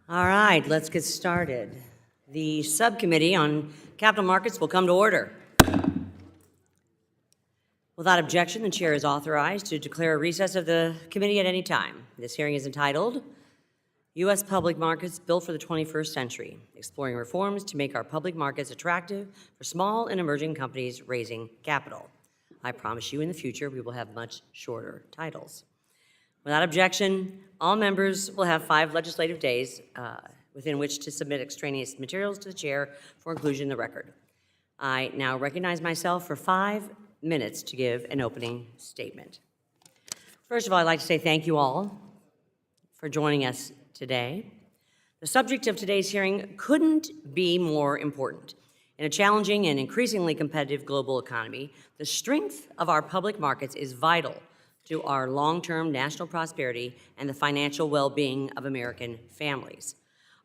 All right, let's get started. The Subcommittee on Capital Markets will come to order. Without objection, the chair is authorized to declare a recess of the committee at any time. This hearing is entitled U.S. Public Markets Built for the 21st Century, Exploring Reforms to Make Our Public Markets Attractive for Small and Emerging Companies Raising Capital. I promise you in the future we will have much shorter titles. Without objection, all members will have 5 legislative days within which to submit extraneous materials to the chair for inclusion in the record. I now recognize myself for 5 minutes to give an opening statement. First of all, I'd like to say thank you all for joining us today. The subject of today's hearing couldn't be more important. In a challenging and increasingly competitive global economy, the strength of our public markets is vital to our long-term national prosperity and the financial well-being of American families.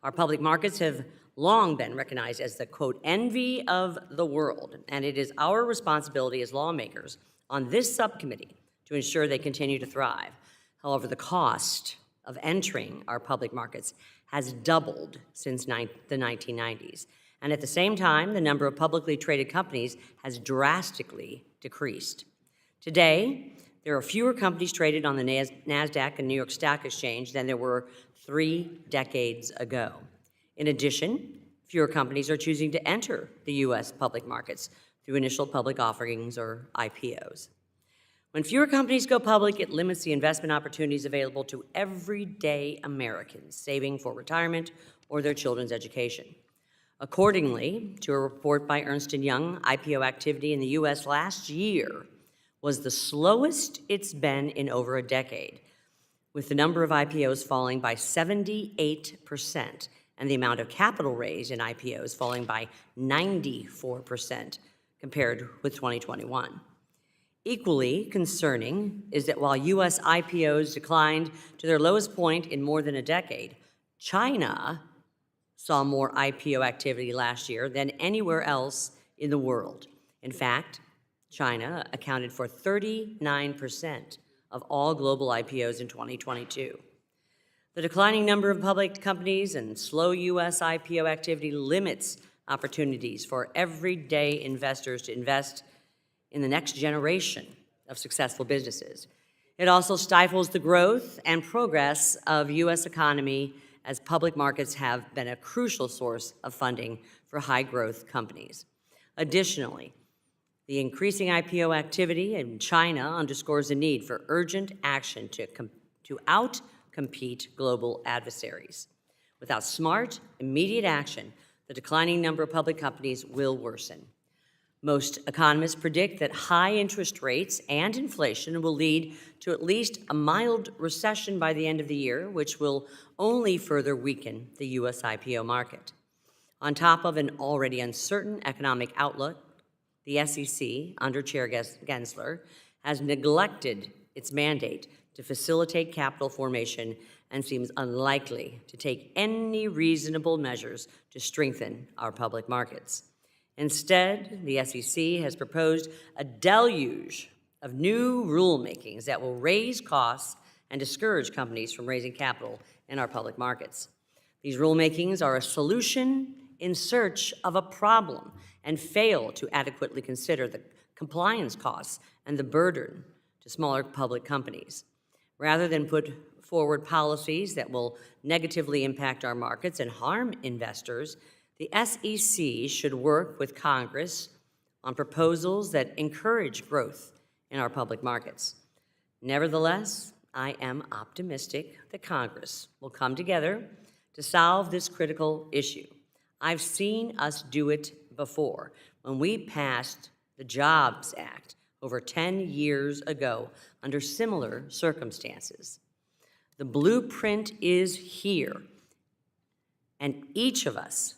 Our public markets have long been recognized as the, quote, envy of the world, and it is our responsibility as lawmakers on this subcommittee to ensure they continue to thrive. However, the cost of entering our public markets has doubled since the 1990s, and at the same time, the number of publicly traded companies has drastically decreased. Today, there are fewer companies traded on the NASDAQ and New York Stock Exchange than there were 3 decades ago. In addition, fewer companies are choosing to enter the U.S. public markets through initial public offerings or IPOs. When fewer companies go public, it limits the investment opportunities available to everyday Americans saving for retirement or their children's education. Accordingly, to a report by Ernst & Young, IPO activity in the U.S. last year was the slowest it's been in over a decade, with the number of IPOs falling by 78% and the amount of capital raised in IPOs falling by 94% compared with 2021. Equally concerning is that while U.S. IPOs declined to their lowest point in more than a decade, China saw more IPO activity last year than anywhere else in the world. In fact, China accounted for 39% of all global IPOs in 2022. The declining number of public companies and slow U.S. IPO activity limits opportunities for everyday investors to invest in the next generation of successful businesses. It also stifles the growth and progress of U.S. economy, as public markets have been a crucial source of funding for high-growth companies. Additionally, the increasing IPO activity in China underscores the need for urgent action to out-compete global adversaries. Without smart, immediate action, the declining number of public companies will worsen. Most economists predict that high interest rates and inflation will lead to at least a mild recession by the end of the year, which will only further weaken the U.S. IPO market. On top of an already uncertain economic outlook, the SEC, under Chair Gensler, has neglected its mandate to facilitate capital formation and seems unlikely to take any reasonable measures to strengthen our public markets. Instead, the SEC has proposed a deluge of new rulemakings that will raise costs and discourage companies from raising capital in our public markets. These rulemakings are a solution in search of a problem and fail to adequately consider the compliance costs and the burden to smaller public companies. Rather than put forward policies that will negatively impact our markets and harm investors, the SEC should work with Congress on proposals that encourage growth in our public markets. Nevertheless, I am optimistic that Congress will come together to solve this critical issue. I've seen us do it before when we passed the Jobs Act over 10 years ago under similar circumstances. The blueprint is here, and each of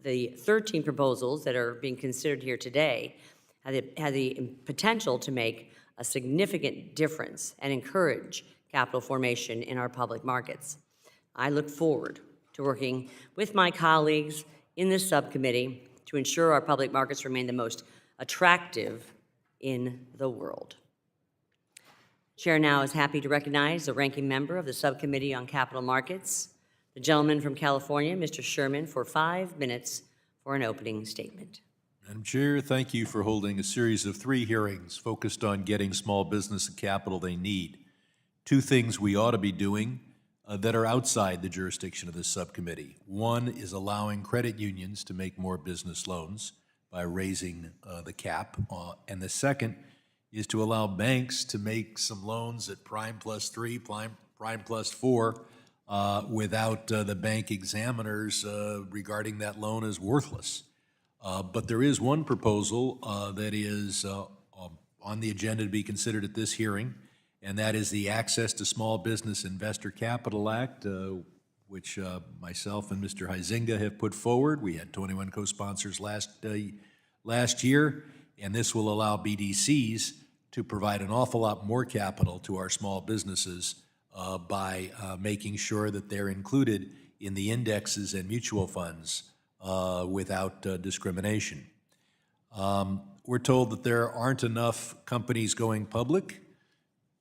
the 13 proposals that are being considered here today have the potential to make a significant difference and encourage capital formation in our public markets. I look forward to working with my colleagues in this subcommittee to ensure our public markets remain the most attractive in the world. Chair now is happy to recognize the ranking member of the Subcommittee on Capital Markets, the gentleman from California, Mr. Sherman, for 5 minutes for an opening statement. Madam Chair, thank you for holding a series of 3 hearings focused on getting small business the capital they need. 2 things we ought to be doing that are outside the jurisdiction of this subcommittee. One is allowing credit unions to make more business loans by raising the cap, and the second is to allow banks to make some loans at prime plus 3, prime plus 4, without the bank examiners regarding that loan as worthless. But there is one proposal that is on the agenda to be considered at this hearing, and that is the Access to Small Business Investor Capital Act, which myself and Mr. Huizinga have put forward. We had 21 co-sponsors last year, and this will allow BDCs to provide an awful lot more capital to our small businesses by making sure that they're included in the indexes and mutual funds without discrimination. We're told that there aren't enough companies going public.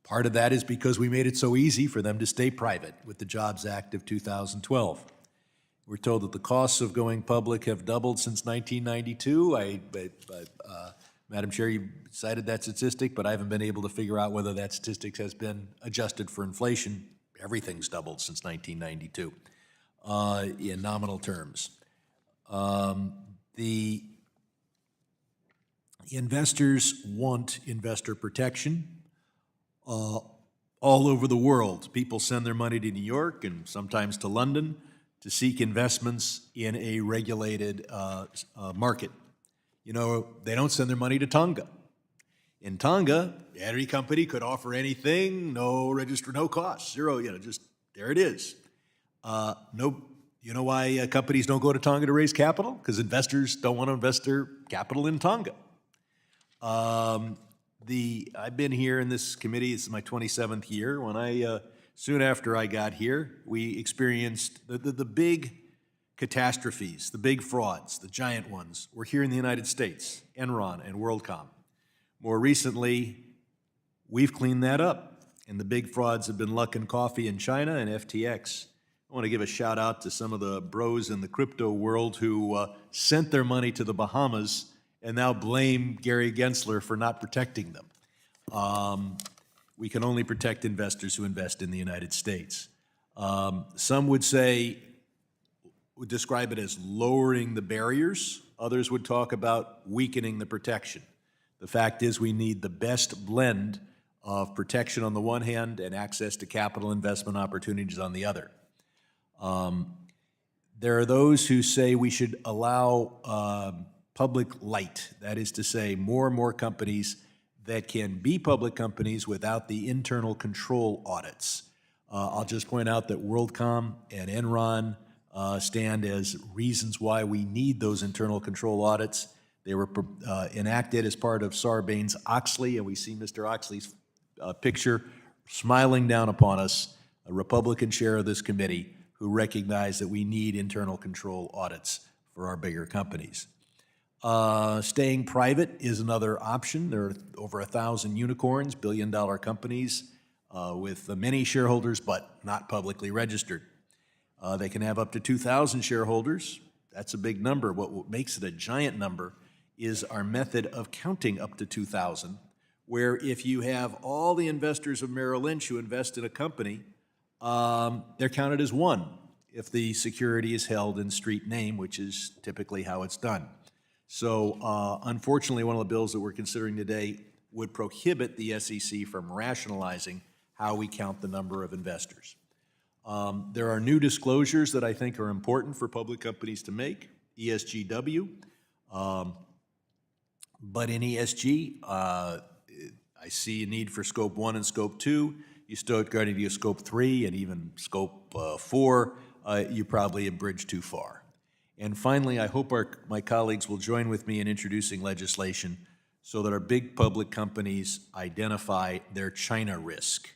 Part of that is because we made it so easy for them to stay private with the Jobs Act of 2012. We're told that the costs of going public have doubled since 1992. Madam Chair, you cited that statistic, but I haven't been able to figure out whether that statistic has been adjusted for inflation. Everything's doubled since 1992 in nominal terms. The investors want investor protection all over the world. People send their money to New York and sometimes to London to seek investments in a regulated market. You know, they don't send their money to Tonga. In Tonga, any company could offer anything, no register, no cost, zero, just there it is. You know why companies don't go to Tonga to raise capital? Because investors don't want to invest their capital in Tonga. I've been here in this committee, this is my 27th year. When soon after I got here, we experienced the big catastrophes, the big frauds, the giant ones, were here in the United States, Enron and WorldCom. More recently, we've cleaned that up, and the big frauds have been Luckin Coffee in China and FTX. I want to give a shout out to some of the bros in the crypto world who sent their money to the Bahamas and now blame Gary Gensler for not protecting them. We can only protect investors who invest in the United States. Some would describe it as lowering the barriers. Others would talk about weakening the protection. The fact is we need the best blend of protection on the one hand and access to capital investment opportunities on the other. There are those who say we should allow public light, that is to say more and more companies that can be public companies without the internal control audits. I'll just point out that WorldCom and Enron stand as reasons why we need those internal control audits. They were enacted as part of Sarbanes-Oxley, and we see Mr. Oxley's picture smiling down upon us, a Republican chair of this committee who recognized that we need internal control audits for our bigger companies. Staying private is another option. There are over 1,000 unicorns, billion-dollar companies with many shareholders but not publicly registered. They can have up to 2,000 shareholders. That's a big number. What makes it a giant number is our method of counting up to 2,000, where if you have all the investors of Merrill Lynch who invest in a company, they're counted as one if the security is held in street name, which is typically how it's done. So unfortunately, one of the bills that we're considering today would prohibit the SEC from rationalizing how we count the number of investors. There are new disclosures that I think are important for public companies to make, ESGW. But in ESG, I see a need for Scope 1 and Scope 2. You start getting to Scope 3 and even Scope 4, you probably have bridged too far. And finally, I hope my colleagues will join with me in introducing legislation so that our big public companies identify their China risk.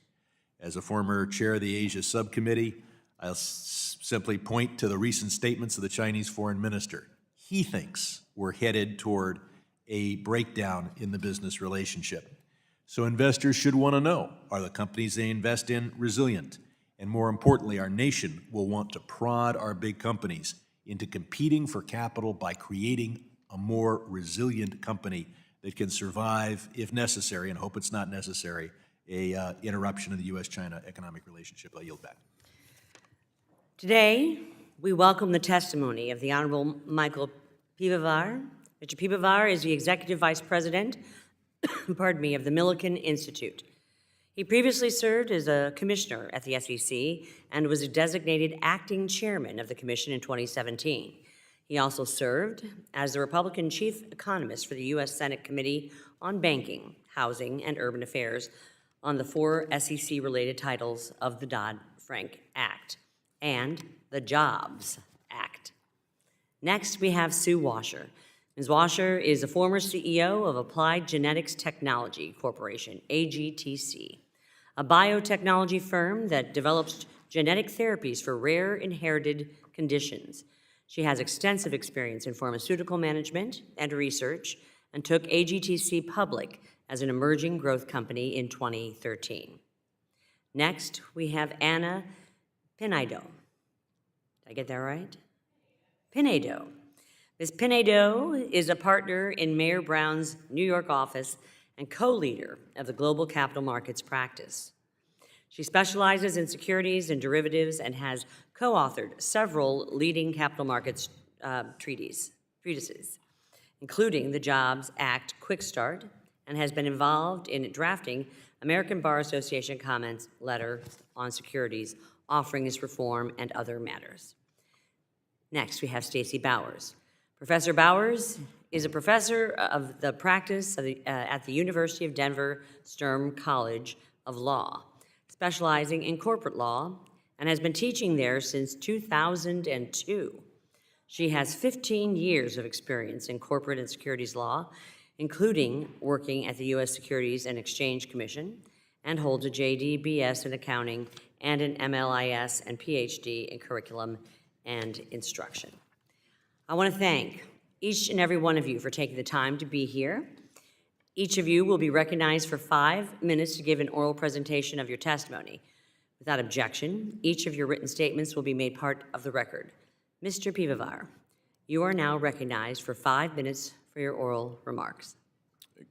As a former chair of the Asia Subcommittee, I'll simply point to the recent statements of the Chinese foreign minister. He thinks we're headed toward a breakdown in the business relationship. So investors should want to know, are the companies they invest in resilient? And more importantly, our nation will want to prod our big companies into competing for capital by creating a more resilient company that can survive, if necessary, and hope it's not necessary, a interruption in the U.S.-China economic relationship. I yield back. Today, we welcome the testimony of the Honorable Michael Piwowar. Mr. Piwowar is the Executive Vice President of the Milken Institute. He previously served as a commissioner at the SEC and was a designated acting chairman of the commission in 2017. He also served as the Republican chief economist for the U.S. Senate Committee on Banking, Housing, and Urban Affairs on the 4 SEC-related titles of the Dodd-Frank Act and the Jobs Act. Next, we have Sue Washer. Ms. Washer is a former CEO of Applied Genetics Technology Corporation, AGTC, a biotechnology firm that develops genetic therapies for rare inherited conditions. She has extensive experience in pharmaceutical management and research and took AGTC public as an emerging growth company in 2013. Next, we have Anna Pinedo. Did I get that right? Pinedo. Ms. Pinedo is a partner in Mayor Brown's New York office and co-leader of the Global Capital Markets practice. She specializes in securities and derivatives and has co-authored several leading capital markets treatises, including the Jobs Act Quick Start, and has been involved in drafting American Bar Association comments letter on securities, offerings reform, and other matters. Next, we have Stacey Bowers. Professor Bowers is a professor of the practice at the University of Denver Sturm College of Law, specializing in corporate law, and has been teaching there since 2002. She has 15 years of experience in corporate and securities law, including working at the U.S. Securities and Exchange Commission, and holds a JD, BS in accounting, and an MLIS and PhD in curriculum and instruction. I want to thank each and every one of you for taking the time to be here. Each of you will be recognized for 5 minutes to give an oral presentation of your testimony. Without objection, each of your written statements will be made part of the record. Mr. Piwowar, you are now recognized for 5 minutes for your oral remarks.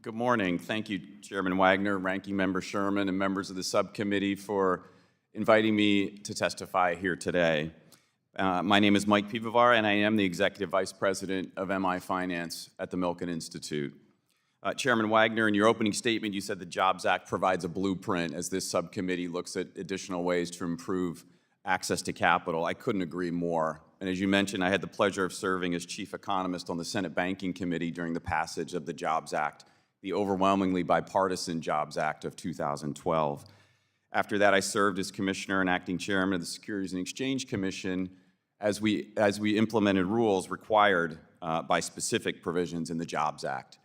Good morning. Thank you, Chairman Wagner, Ranking Member Sherman, and members of the subcommittee for inviting me to testify here today. My name is Mike Piwowar, and I am the Executive Vice President of MI Finance at the Milken Institute. Chairman Wagner, in your opening statement, you said the Jobs Act provides a blueprint as this subcommittee looks at additional ways to improve access to capital. I couldn't agree more. And as you mentioned, I had the pleasure of serving as chief economist on the Senate Banking Committee during the passage of the Jobs Act, the overwhelmingly bipartisan Jobs Act of 2012. After that, I served as commissioner and acting chairman of the Securities and Exchange Commission as we implemented rules required by specific provisions in the Jobs Act.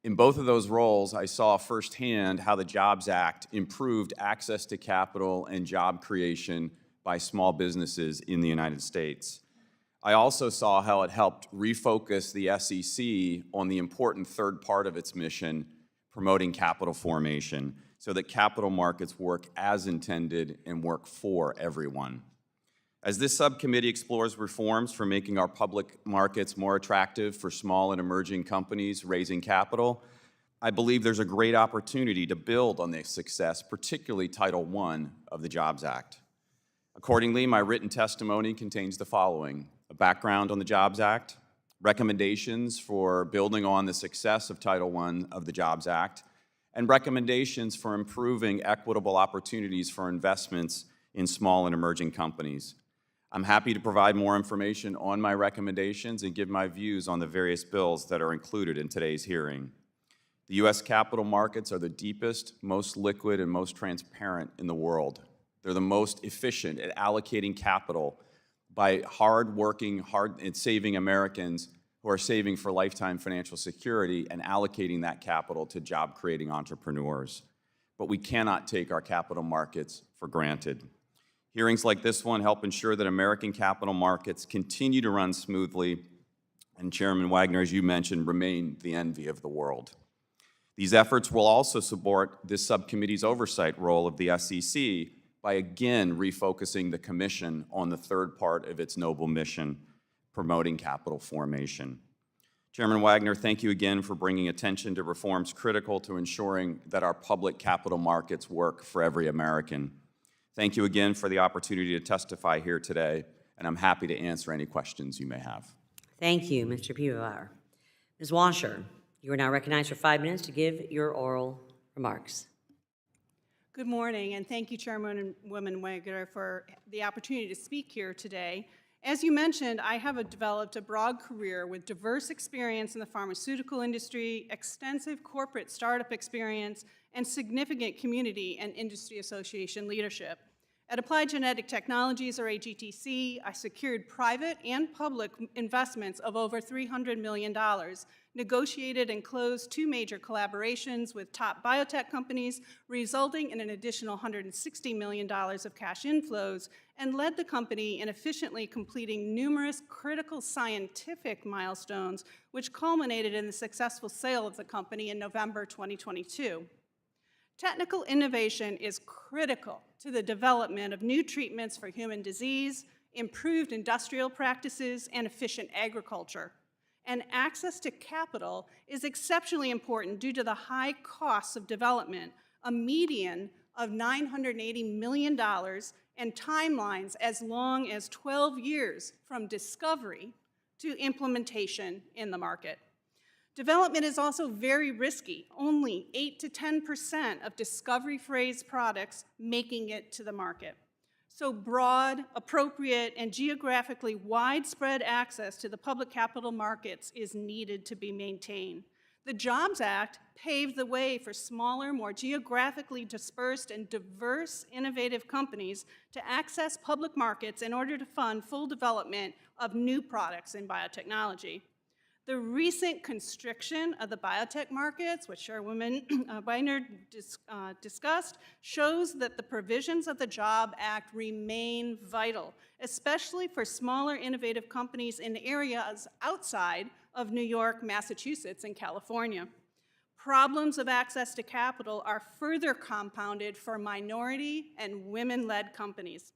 In both of those roles, I saw firsthand how the Jobs Act improved access to capital and job creation by small businesses in the United States. I also saw how it helped refocus the SEC on the important third part of its mission, promoting capital formation, so that capital markets work as intended and work for everyone. As this subcommittee explores reforms for making our public markets more attractive for small and emerging companies raising capital, I believe there's a great opportunity to build on this success, particularly Title I of the Jobs Act. Accordingly, my written testimony contains the following: a background on the Jobs Act, recommendations for building on the success of Title I of the Jobs Act, and recommendations for improving equitable opportunities for investments in small and emerging companies. I'm happy to provide more information on my recommendations and give my views on the various bills that are included in today's hearing. The U.S. capital markets are the deepest, most liquid, and most transparent in the world. They're the most efficient at allocating capital by hard-working, and saving Americans who are saving for lifetime financial security and allocating that capital to job-creating entrepreneurs. But we cannot take our capital markets for granted. Hearings like this one help ensure that American capital markets continue to run smoothly, and Chairman Wagner, as you mentioned, remain the envy of the world. These efforts will also support this subcommittee's oversight role of the SEC by again refocusing the Commission on the third part of its noble mission, promoting capital formation. Chairman Wagner, thank you again for bringing attention to reforms critical to ensuring that our public capital markets work for every American. Thank you again for the opportunity to testify here today, and I'm happy to answer any questions you may have. Thank you, Mr. Piwowar. Ms. Washer, you are now recognized for 5 minutes to give your oral remarks. Good morning, and thank you, Chairwoman Wagner, for the opportunity to speak here today. As you mentioned, I have developed a broad career with diverse experience in the pharmaceutical industry, extensive corporate startup experience, and significant community and industry association leadership. At Applied Genetic Technologies, or AGTC, I secured private and public investments of over $300 million, negotiated and closed 2 major collaborations with top biotech companies, resulting in an additional $160 million of cash inflows, and led the company in efficiently completing numerous critical scientific milestones, which culminated in the successful sale of the company in November 2022. Technical innovation is critical to the development of new treatments for human disease, improved industrial practices, and efficient agriculture. And access to capital is exceptionally important due to the high costs of development, a median of $980 million, and timelines as long as 12 years from discovery to implementation in the market. Development is also very risky, only 8 to 10% of discovery phase products making it to the market. So broad, appropriate, and geographically widespread access to the public capital markets is needed to be maintained. The Jobs Act paved the way for smaller, more geographically dispersed and diverse innovative companies to access public markets in order to fund full development of new products in biotechnology. The recent constriction of the biotech markets, which Chairwoman Wagner discussed, shows that the provisions of the Jobs Act remain vital, especially for smaller innovative companies in areas outside of New York, Massachusetts, and California. Problems of access to capital are further compounded for minority and women-led companies.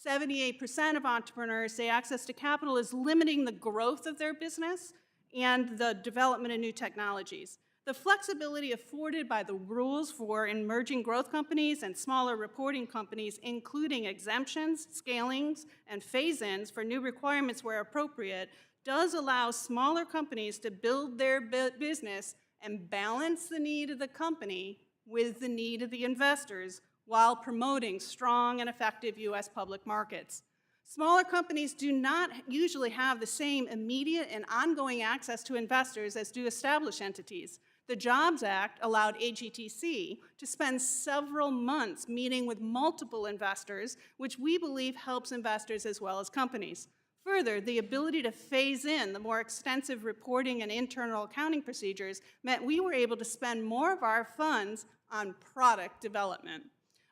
78% of entrepreneurs say access to capital is limiting the growth of their business and the development of new technologies. The flexibility afforded by the rules for emerging growth companies and smaller reporting companies, including exemptions, scalings, and phase-ins for new requirements where appropriate, does allow smaller companies to build their business and balance the need of the company with the need of the investors while promoting strong and effective U.S. public markets. Smaller companies do not usually have the same immediate and ongoing access to investors as do established entities. The Jobs Act allowed AGTC to spend several months meeting with multiple investors, which we believe helps investors as well as companies. Further, the ability to phase in the more extensive reporting and internal accounting procedures meant we were able to spend more of our funds on product development.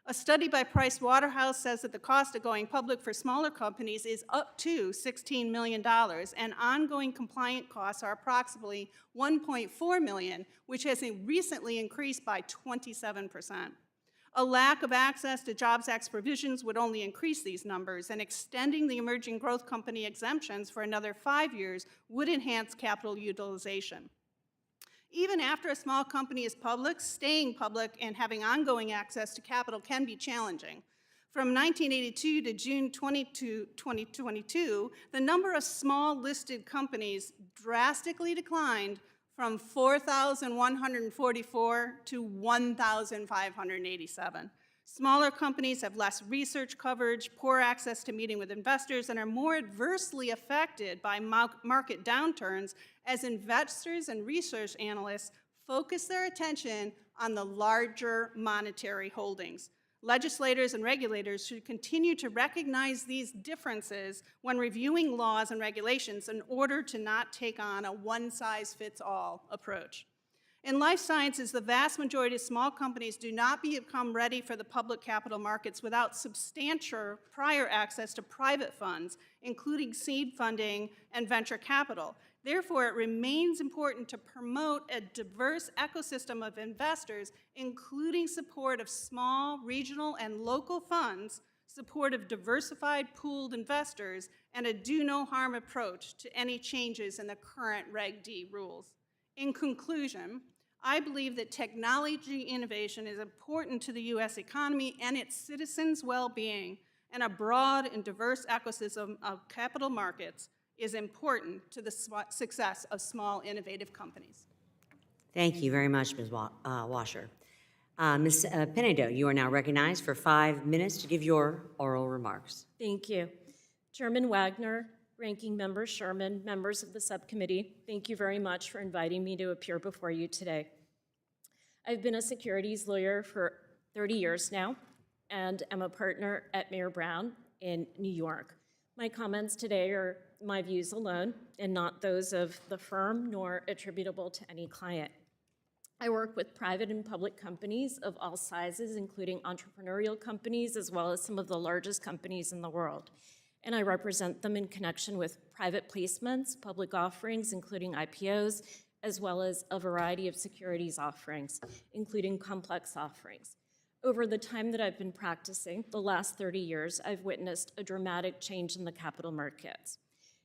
A study by Piwowar says that the cost of going public for smaller companies is up to $16 million, and ongoing compliant costs are approximately $1.4 million, which has recently increased by 27%. A lack of access to Jobs Act provisions would only increase these numbers, and extending the emerging growth company exemptions for another 5 years would enhance capital utilization. Even after a small company is public, staying public and having ongoing access to capital can be challenging. From 1982 to June 2022, the number of small listed companies drastically declined from 4,144 to 1,587. Smaller companies have less research coverage, poor access to meeting with investors, and are more adversely affected by market downturns as investors and research analysts focus their attention on the larger monetary holdings. Legislators and regulators should continue to recognize these differences when reviewing laws and regulations in order to not take on a one-size-fits-all approach. In life sciences, the vast majority of small companies do not become ready for the public capital markets without substantial prior access to private funds, including seed funding and venture capital. Therefore, it remains important to promote a diverse ecosystem of investors, including support of small, regional, and local funds, support of diversified pooled investors, and a do-no-harm approach to any changes in the current Reg D rules. In conclusion, I believe that technology innovation is important to the U.S. economy and its citizens' well-being, and a broad and diverse ecosystem of capital markets is important to the success of small, innovative companies. Thank you very much, Ms. Washer. Ms. Pinedo, you are now recognized for 5 minutes to give your oral remarks. Thank you. Chairman Wagner, Ranking Member Sherman, members of the subcommittee, thank you very much for inviting me to appear before you today. I've been a securities lawyer for 30 years now and am a partner at Mayer Brown in New York. My comments today are my views alone and not those of the firm nor attributable to any client. I work with private and public companies of all sizes, including entrepreneurial companies, as well as some of the largest companies in the world. And I represent them in connection with private placements, public offerings, including IPOs, as well as a variety of securities offerings, including complex offerings. Over the time that I've been practicing, the last 30 years, I've witnessed a dramatic change in the capital markets.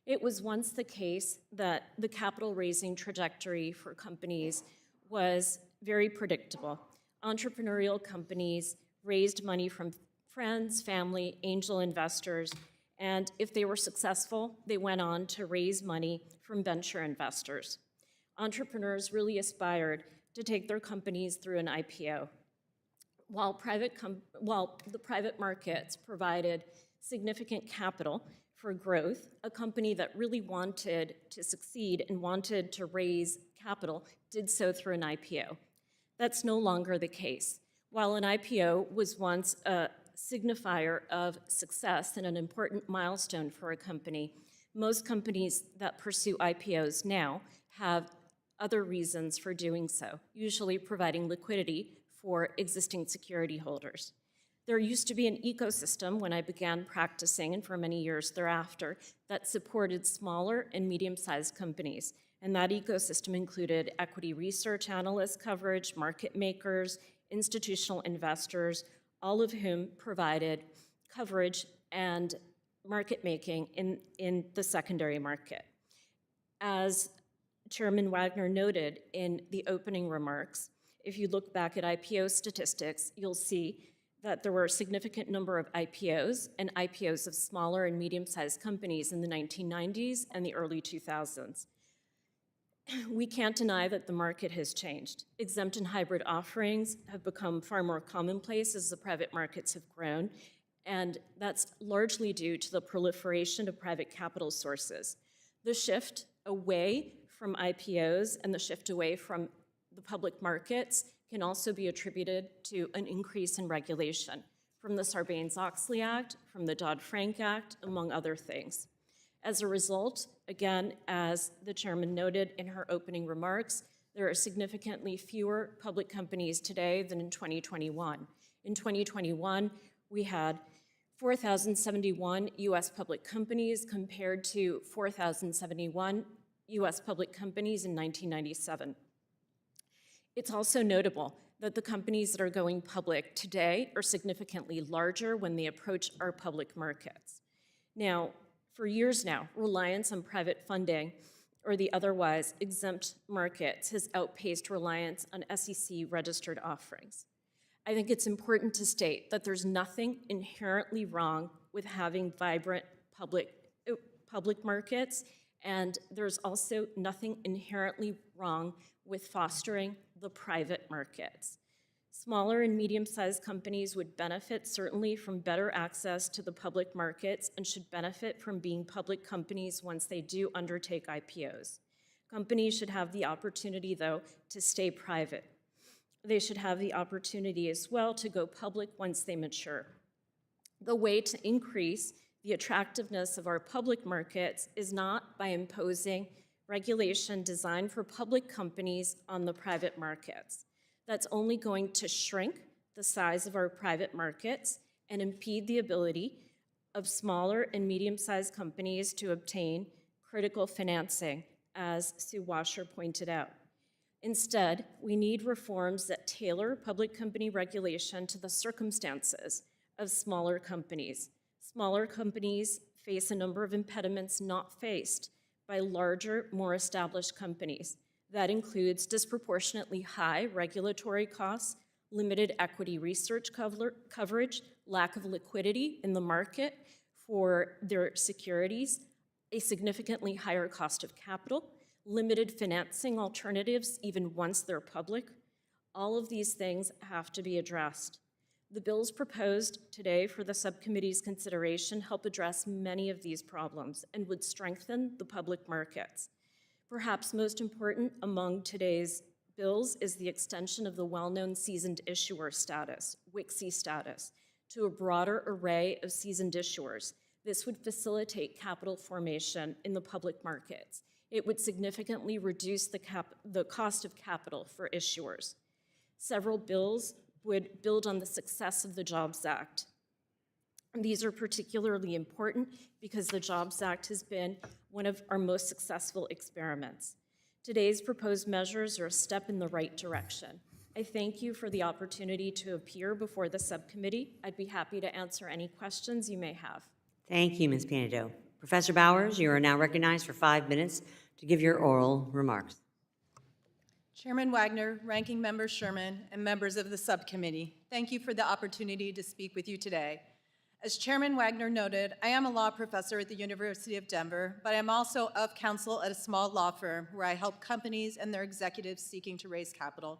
It was once the case that the capital raising trajectory for companies was very predictable. Entrepreneurial companies raised money from friends, family, angel investors, and if they were successful, they went on to raise money from venture investors. Entrepreneurs really aspired to take their companies through an IPO. While the private markets provided significant capital for growth, a company that really wanted to succeed and wanted to raise capital did so through an IPO. That's no longer the case. While an IPO was once a signifier of success and an important milestone for a company, most companies that pursue IPOs now have other reasons for doing so, usually providing liquidity for existing security holders. There used to be an ecosystem when I began practicing, and for many years thereafter, that supported smaller and medium-sized companies. And that ecosystem included equity research analyst coverage, market makers, institutional investors, all of whom provided coverage and market making in the secondary market. As Chairman Wagner noted in the opening remarks, if you look back at IPO statistics, you'll see that there were a significant number of IPOs and IPOs of smaller and medium-sized companies in the 1990s and the early 2000s. We can't deny that the market has changed. Exempt and hybrid offerings have become far more commonplace as the private markets have grown, and that's largely due to the proliferation of private capital sources. The shift away from IPOs and the shift away from the public markets can also be attributed to an increase in regulation from the Sarbanes-Oxley Act, from the Dodd-Frank Act, among other things. As a result, again, as the chairman noted in her opening remarks, there are significantly fewer public companies today than in 2021. In 2021, we had 4,071 U.S. public companies compared to 4,071 U.S. public companies in 1997. It's also notable that the companies that are going public today are significantly larger when they approach our public markets. Now, for years now, reliance on private funding or the otherwise exempt markets has outpaced reliance on SEC-registered offerings. I think it's important to state that there's nothing inherently wrong with having vibrant public markets, and there's also nothing inherently wrong with fostering the private markets. Smaller and medium-sized companies would benefit certainly from better access to the public markets and should benefit from being public companies once they do undertake IPOs. Companies should have the opportunity, though, to stay private. They should have the opportunity as well to go public once they mature. The way to increase the attractiveness of our public markets is not by imposing regulation designed for public companies on the private markets. That's only going to shrink the size of our private markets and impede the ability of smaller and medium-sized companies to obtain critical financing as Sue Washer pointed out. Instead, we need reforms that tailor public company regulation to the circumstances of smaller companies. Smaller companies face a number of impediments not faced by larger, more established companies. That includes disproportionately high regulatory costs, limited equity research coverage, lack of liquidity in the market for their securities, a significantly higher cost of capital, limited financing alternatives even once they're public. All of these things have to be addressed. The bills proposed today for the subcommittee's consideration help address many of these problems and would strengthen the public markets. Perhaps most important among today's bills is the extension of the well-known seasoned issuer status, WICSI status, to a broader array of seasoned issuers. This would facilitate capital formation in the public markets. It would significantly reduce the cost of capital for issuers. Several bills would build on the success of the Jobs Act. And these are particularly important because the Jobs Act has been one of our most successful experiments. Today's proposed measures are a step in the right direction. I thank you for the opportunity to appear before the subcommittee. I'd be happy to answer any questions you may have. Thank you, Ms. Pinedo. Professor Bowers, you are now recognized for 5 minutes to give your oral remarks. Chairman Wagner, Ranking Member Sherman, and members of the subcommittee, thank you for the opportunity to speak with you today. As Chairman Wagner noted, I am a law professor at the University of Denver, but I am also of counsel at a small law firm where I help companies and their executives seeking to raise capital.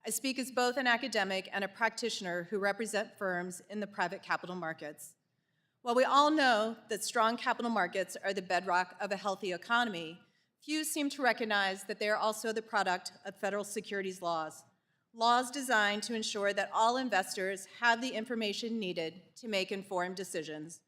I speak as both an academic and a practitioner who represent firms in the private capital markets. While we all know that strong capital markets are the bedrock of a healthy economy, few seem to recognize that they are also the product of federal securities laws, laws designed to ensure that all investors have the information needed to make informed decisions.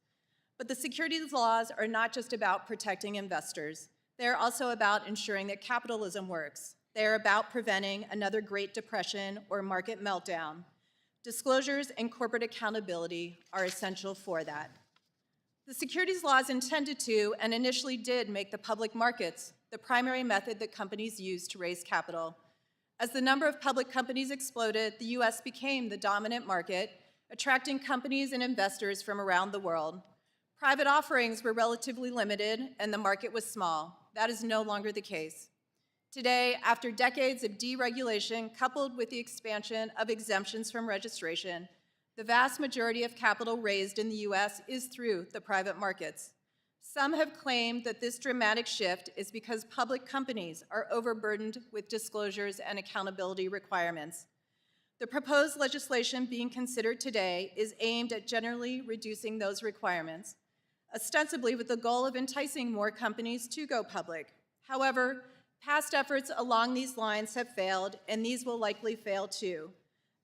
But the securities laws are not just about protecting investors. They are also about ensuring that capitalism works. They are about preventing another Great Depression or market meltdown. Disclosures and corporate accountability are essential for that. The securities laws intended to, and initially did, make the public markets the primary method that companies use to raise capital. As the number of public companies exploded, the U.S. became the dominant market, attracting companies and investors from around the world. Private offerings were relatively limited, and the market was small. That is no longer the case. Today, after decades of deregulation coupled with the expansion of exemptions from registration, the vast majority of capital raised in the U.S. is through the private markets. Some have claimed that this dramatic shift is because public companies are overburdened with disclosures and accountability requirements. The proposed legislation being considered today is aimed at generally reducing those requirements, ostensibly with the goal of enticing more companies to go public. However, past efforts along these lines have failed, and these will likely fail too.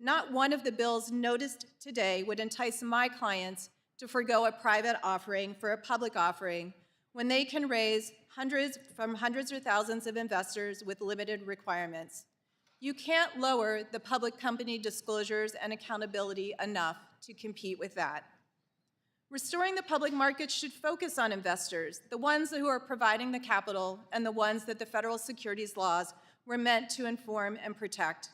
Not one of the bills noticed today would entice my clients to forego a private offering for a public offering when they can raise hundreds or thousands of investors with limited requirements. You can't lower the public company disclosures and accountability enough to compete with that. Restoring the public markets should focus on investors, the ones who are providing the capital and the ones that the federal securities laws were meant to inform and protect.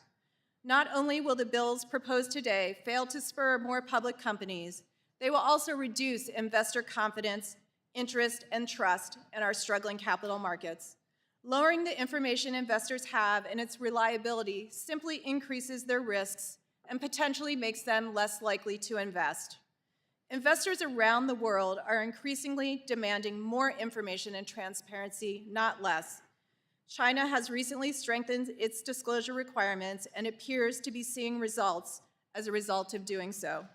Not only will the bills proposed today fail to spur more public companies, they will also reduce investor confidence, interest, and trust in our struggling capital markets. Lowering the information investors have and its reliability simply increases their risks and potentially makes them less likely to invest. Investors around the world are increasingly demanding more information and transparency, not less. China has recently strengthened its disclosure requirements and appears to be seeing results as a result of doing so.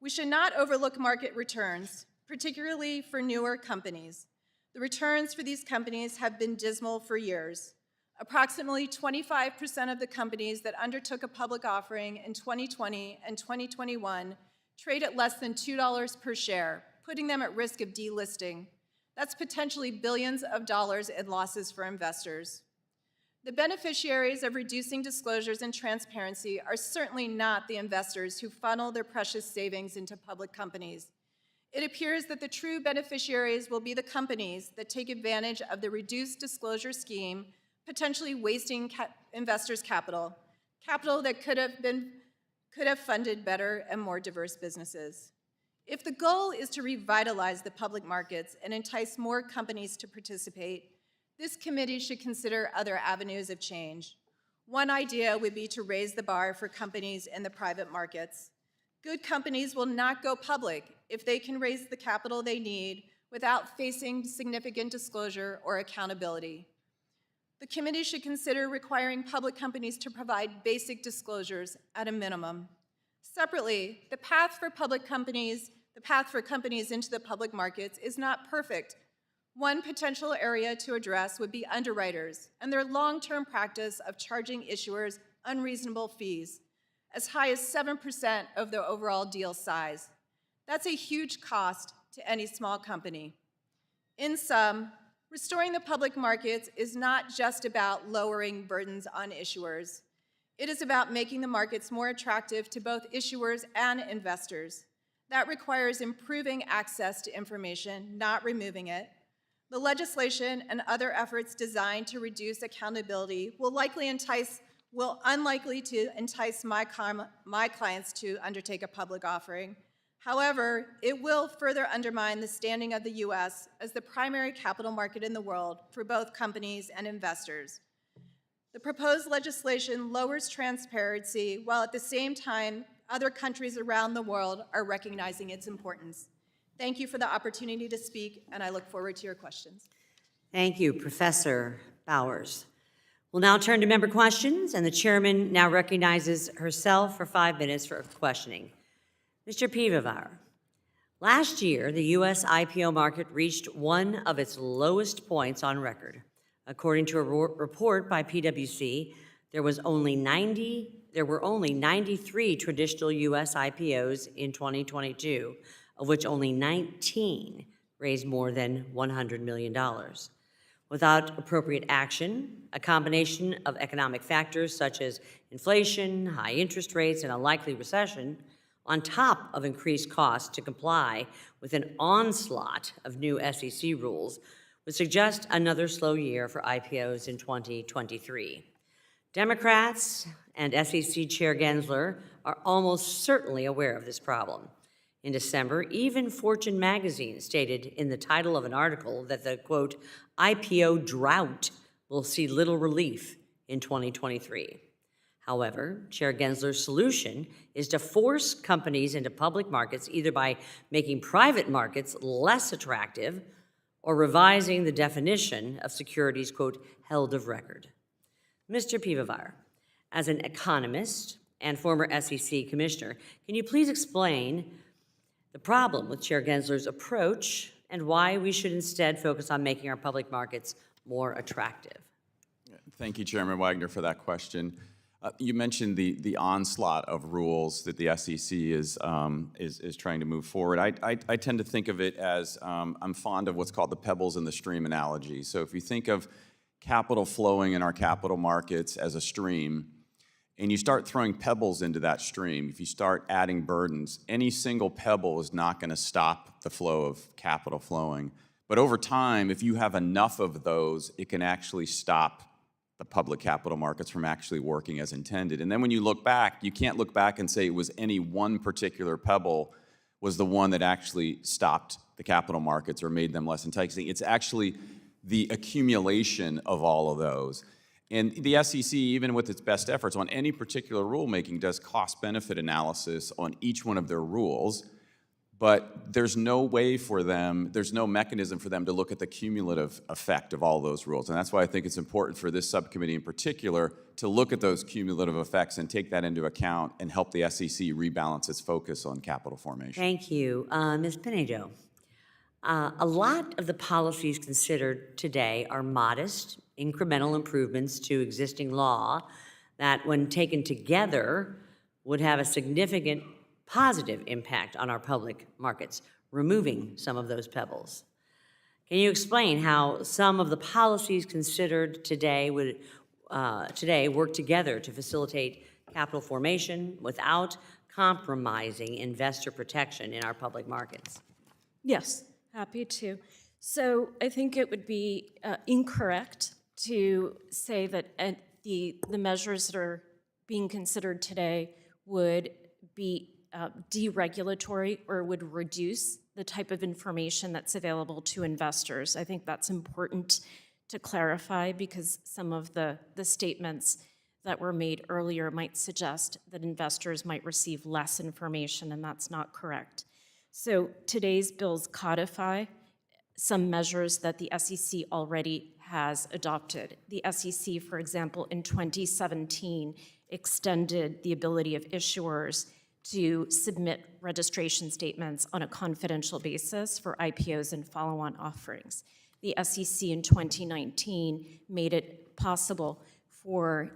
We should not overlook market returns, particularly for newer companies. The returns for these companies have been dismal for years. Approximately 25% of the companies that undertook a public offering in 2020 and 2021 trade at less than $2 per share, putting them at risk of delisting. That's potentially billions of dollars in losses for investors. The beneficiaries of reducing disclosures and transparency are certainly not the investors who funnel their precious savings into public companies. It appears that the true beneficiaries will be the companies that take advantage of the reduced disclosure scheme, potentially wasting investors' capital that could have funded better and more diverse businesses. If the goal is to revitalize the public markets and entice more companies to participate, this committee should consider other avenues of change. One idea would be to raise the bar for companies in the private markets. Good companies will not go public if they can raise the capital they need without facing significant disclosure or accountability. The committee should consider requiring public companies to provide basic disclosures at a minimum. Separately, the path for companies into the public markets is not perfect. One potential area to address would be underwriters and their long-term practice of charging issuers unreasonable fees, as high as 7% of the overall deal size. That's a huge cost to any small company. In sum, restoring the public markets is not just about lowering burdens on issuers. It is about making the markets more attractive to both issuers and investors. That requires improving access to information, not removing it. The legislation and other efforts designed to reduce accountability will unlikely to entice my clients to undertake a public offering. However, it will further undermine the standing of the U.S. as the primary capital market in the world for both companies and investors. The proposed legislation lowers transparency, while at the same time, other countries around the world are recognizing its importance. Thank you for the opportunity to speak, and I look forward to your questions. Thank you, Professor Bowers. We'll now turn to member questions, and the chairman now recognizes herself for 5 minutes for questioning. Mr. Piwowar, last year, the U.S. IPO market reached one of its lowest points on record. According to a report by PwC, there were only 93 traditional U.S. IPOs in 2022, of which only 19 raised more than $100 million. Without appropriate action, a combination of economic factors such as inflation, high interest rates, and a likely recession, on top of increased costs to comply with an onslaught of new SEC rules, would suggest another slow year for IPOs in 2023. Democrats and SEC Chair Gensler are almost certainly aware of this problem. In December, even Fortune magazine stated in the title of an article that the, quote, IPO drought will see little relief in 2023. However, Chair Gensler's solution is to force companies into public markets either by making private markets less attractive or revising the definition of securities, quote, held of record. Mr. Piwowar, as an economist and former SEC commissioner, can you please explain the problem with Chair Gensler's approach and why we should instead focus on making our public markets more attractive? Thank you, Chairman Wagner, for that question. You mentioned the onslaught of rules that the SEC is trying to move forward. I tend to think of it as, I'm fond of what's called the pebbles in the stream analogy. So if you think of capital flowing in our capital markets as a stream, and you start throwing pebbles into that stream, if you start adding burdens, any single pebble is not going to stop the flow of capital flowing. But over time, if you have enough of those, it can actually stop the public capital markets from actually working as intended. And then when you look back, you can't look back and say it was any one particular pebble was the one that actually stopped the capital markets or made them less enticing. It's actually the accumulation of all of those. And the SEC, even with its best efforts on any particular rulemaking, does cost-benefit analysis on each one of their rules, but there's no way for them, there's no mechanism for them to look at the cumulative effect of all those rules. And that's why I think it's important for this subcommittee in particular to look at those cumulative effects and take that into account and help the SEC rebalance its focus on capital formation. Thank you. Ms. Pinedo, a lot of the policies considered today are modest, incremental improvements to existing law that, when taken together, would have a significant positive impact on our public markets, removing some of those pebbles. Can you explain how some of the policies considered today would work together to facilitate capital formation without compromising investor protection in our public markets? Yes, happy to. So I think it would be incorrect to say that the measures that are being considered today would be deregulatory or would reduce the type of information that's available to investors. I think that's important to clarify because some of the statements that were made earlier might suggest that investors might receive less information, and that's not correct. So today's bills codify some measures that the SEC already has adopted. The SEC, for example, in 2017, extended the ability of issuers to submit registration statements on a confidential basis for IPOs and follow-on offerings. The SEC in 2019 made it possible for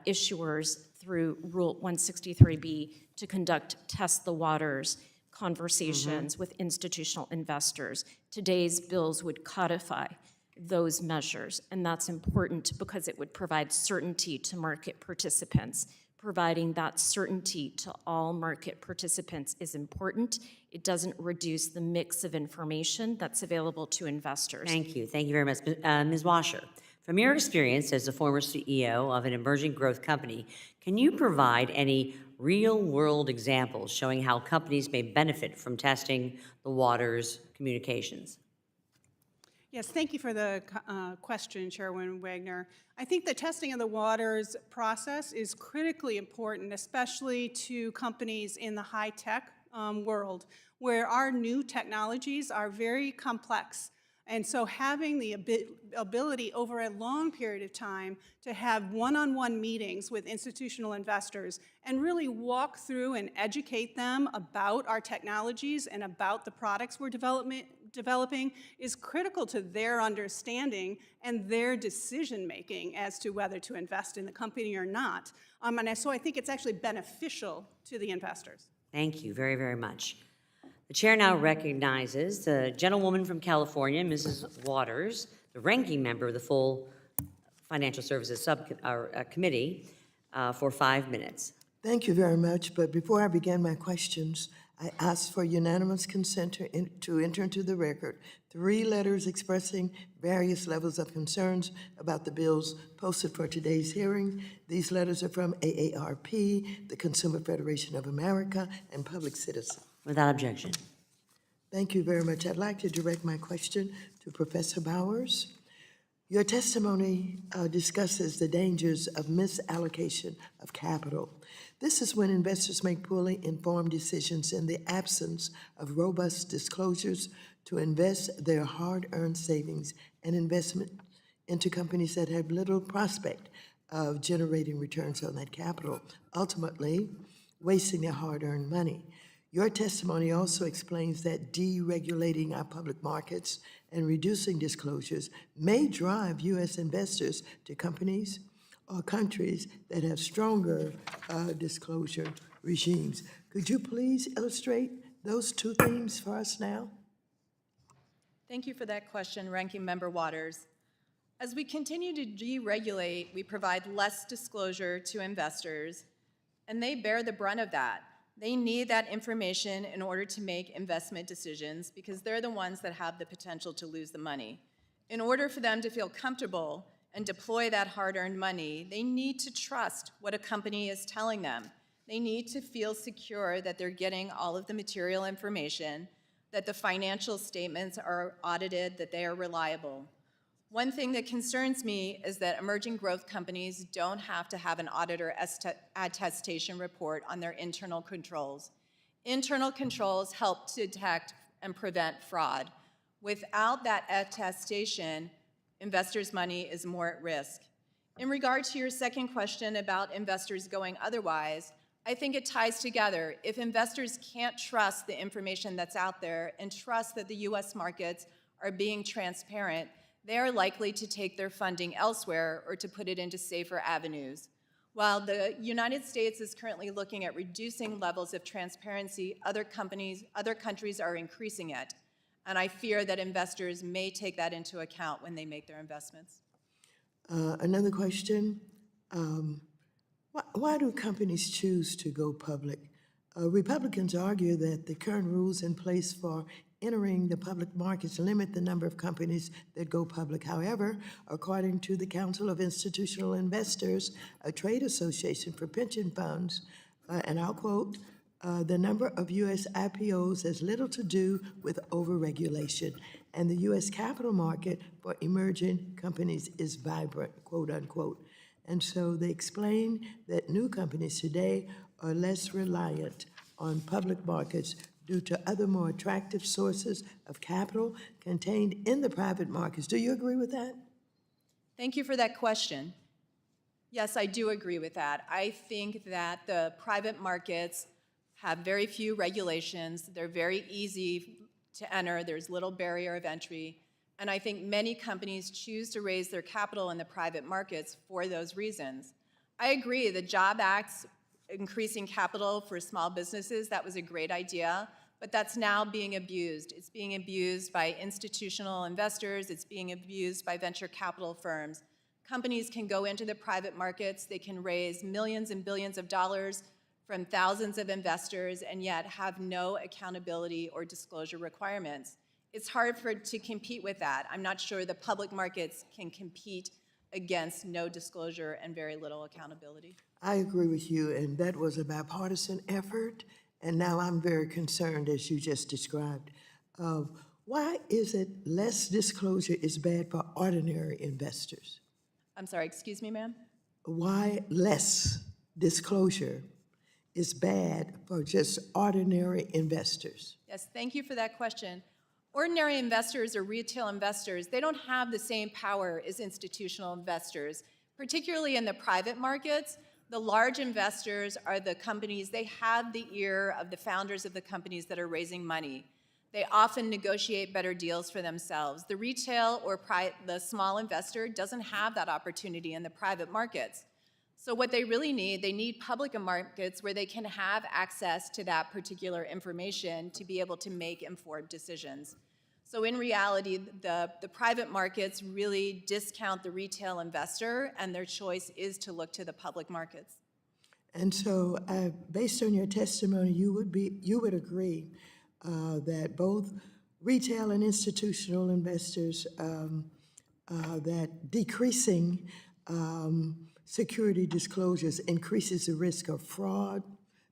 issuers through Rule 163B to conduct test the waters conversations with institutional investors. Today's bills would codify those measures, and that's important because it would provide certainty to market participants. Providing that certainty to all market participants is important. It doesn't reduce the mix of information that's available to investors. Thank you. Thank you very much. Ms. Washer, from your experience as the former CEO of an emerging growth company, can you provide any real-world examples showing how companies may benefit from testing the waters communications? Yes, thank you for the question, Chairwoman Wagner. I think the testing of the waters process is critically important, especially to companies in the high-tech world, where our new technologies are very complex. And so having the ability over a long period of time to have one-on-one meetings with institutional investors and really walk through and educate them about our technologies and about the products we're developing is critical to their understanding and their decision-making as to whether to invest in the company or not. So I think it's actually beneficial to the investors. Thank you very, very much. The chair now recognizes the gentlewoman from California, Mrs. Waters, the ranking member of the full Financial Services Subcommittee, for 5 minutes. Thank you very much, but before I begin my questions, I ask for unanimous consent to enter into the record 3 letters expressing various levels of concerns about the bills posted for today's hearing. These letters are from AARP, the Consumer Federation of America, and Public Citizen. Without objection. Thank you very much. I'd like to direct my question to Professor Bowers. Your testimony discusses the dangers of misallocation of capital. This is when investors make poorly informed decisions in the absence of robust disclosures to invest their hard-earned savings and investment into companies that have little prospect of generating returns on that capital, ultimately wasting their hard-earned money. Your testimony also explains that deregulating our public markets and reducing disclosures may drive U.S. investors to companies or countries that have stronger disclosure regimes. Could you please illustrate those 2 themes for us now? Thank you for that question, Ranking Member Waters. As we continue to deregulate, we provide less disclosure to investors, and they bear the brunt of that. They need that information in order to make investment decisions because they're the ones that have the potential to lose the money. In order for them to feel comfortable and deploy that hard-earned money, they need to trust what a company is telling them. They need to feel secure that they're getting all of the material information, that the financial statements are audited, that they are reliable. One thing that concerns me is that emerging growth companies don't have to have an auditor attestation report on their internal controls. Internal controls help to detect and prevent fraud. Without that attestation, investors' money is more at risk. In regard to your second question about investors going otherwise, I think it ties together. If investors can't trust the information that's out there and trust that the U.S. markets are being transparent, they are likely to take their funding elsewhere or to put it into safer avenues. While the United States is currently looking at reducing levels of transparency, other countries are increasing it. And I fear that investors may take that into account when they make their investments. Another question. Why do companies choose to go public? Republicans argue that the current rules in place for entering the public markets limit the number of companies that go public. However, according to the Council of Institutional Investors, a trade association for pension funds, and I'll quote, the number of U.S. IPOs has little to do with overregulation, and the U.S. capital market for emerging companies is vibrant, quote unquote. And so they explain that new companies today are less reliant on public markets due to other more attractive sources of capital contained in the private markets. Do you agree with that? Thank you for that question. Yes, I do agree with that. I think that the private markets have very few regulations. They're very easy to enter. There's little barrier of entry. And I think many companies choose to raise their capital in the private markets for those reasons. I agree, the Job Act's increasing capital for small businesses, that was a great idea, but that's now being abused. It's being abused by institutional investors. It's being abused by venture capital firms. Companies can go into the private markets. They can raise millions and billions of dollars from thousands of investors and yet have no accountability or disclosure requirements. It's hard to compete with that. I'm not sure the public markets can compete against no disclosure and very little accountability. I agree with you, and that was a bipartisan effort, and now I'm very concerned, as you just described. Why is it less disclosure is bad for ordinary investors? I'm sorry, excuse me, ma'am? Why less disclosure is bad for just ordinary investors? Yes, thank you for that question. Ordinary investors or retail investors, they don't have the same power as institutional investors, particularly in the private markets. The large investors are the companies, they have the ear of the founders of the companies that are raising money. They often negotiate better deals for themselves. The retail or the small investor doesn't have that opportunity in the private markets. So what they really need, they need public markets where they can have access to that particular information to be able to make informed decisions. So in reality, the private markets really discount the retail investor, and their choice is to look to the public markets. And so, based on your testimony, you would agree that both retail and institutional investors, that decreasing security disclosures increases the risk of fraud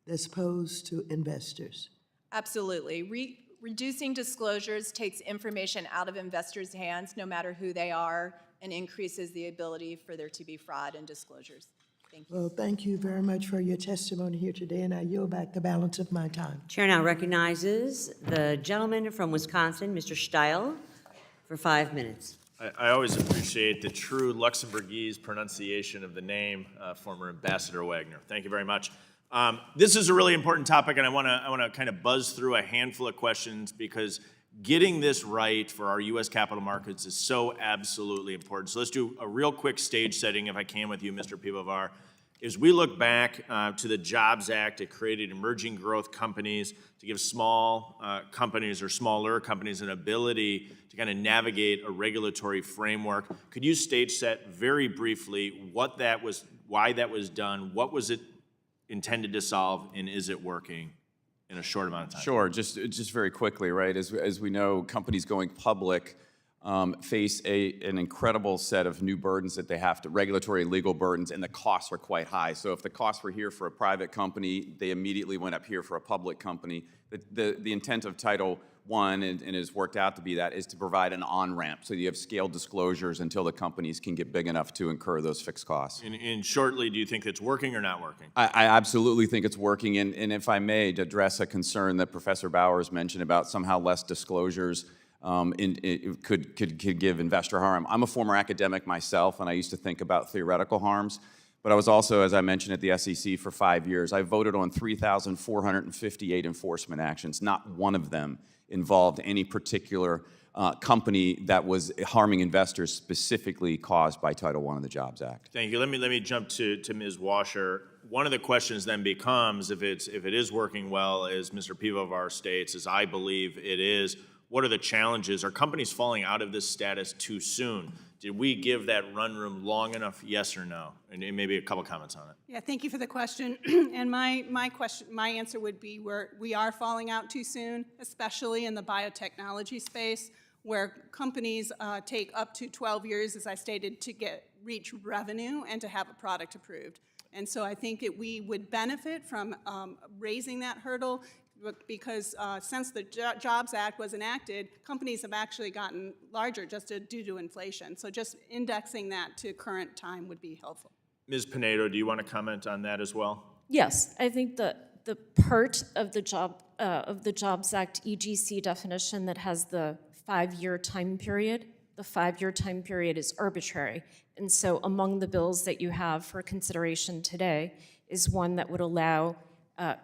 that's posed to investors. Absolutely. Reducing disclosures takes information out of investors' hands, no matter who they are, and increases the ability for there to be fraud and disclosures. Thank you. Well, thank you very much for your testimony here today, and I yield back the balance of my time. Chair now recognizes the gentleman from Wisconsin, Mr. Steil, for 5 minutes. I always appreciate the true Luxembourgese pronunciation of the name, former Ambassador Wagner. Thank you very much. This is a really important topic, and I want to kind of buzz through a handful of questions because getting this right for our U.S. capital markets is so absolutely important. So let's do a real quick stage setting, if I can, with you, Mr. Piwowar. As we look back to the Jobs Act, it created emerging growth companies to give small companies or smaller companies an ability to kind of navigate a regulatory framework. Could you stage set very briefly what that was, why that was done, what was it intended to solve, and is it working in a short amount of time? Sure, just very quickly, right? As we know, companies going public face an incredible set of new burdens that they have to, regulatory and legal burdens, and the costs are quite high. So if the costs were here for a private company, they immediately went up here for a public company. The intent of Title I, and it has worked out to be that, is to provide an on-ramp. So you have scaled disclosures until the companies can get big enough to incur those fixed costs. And shortly, do you think it's working or not working? I absolutely think it's working. And if I may, to address a concern that Professor Bowers mentioned about somehow less disclosures could give investor harm. I'm a former academic myself, and I used to think about theoretical harms. But I was also, as I mentioned, at the SEC for 5 years. I voted on 3,458 enforcement actions. Not one of them involved any particular company that was harming investors specifically caused by Title I of the Jobs Act. Thank you. Let me jump to Ms. Washer. One of the questions then becomes, if it is working well, as Mr. Piwowar states, as I believe it is, what are the challenges? Are companies falling out of this status too soon? Did we give that run room long enough, yes or no? And maybe a couple comments on it. Yeah, thank you for the question. And my answer would be we are falling out too soon, especially in the biotechnology space, where companies take up to 12 years, as I stated, to reach revenue and to have a product approved. And so I think we would benefit from raising that hurdle, because since the Jobs Act was enacted, companies have actually gotten larger just due to inflation. So just indexing that to current time would be helpful. Ms. Pinedo, do you want to comment on that as well? Yes, I think the part of the Jobs Act EGC definition that has the 5-year time period, the 5-year time period is arbitrary. And so among the bills that you have for consideration today is one that would allow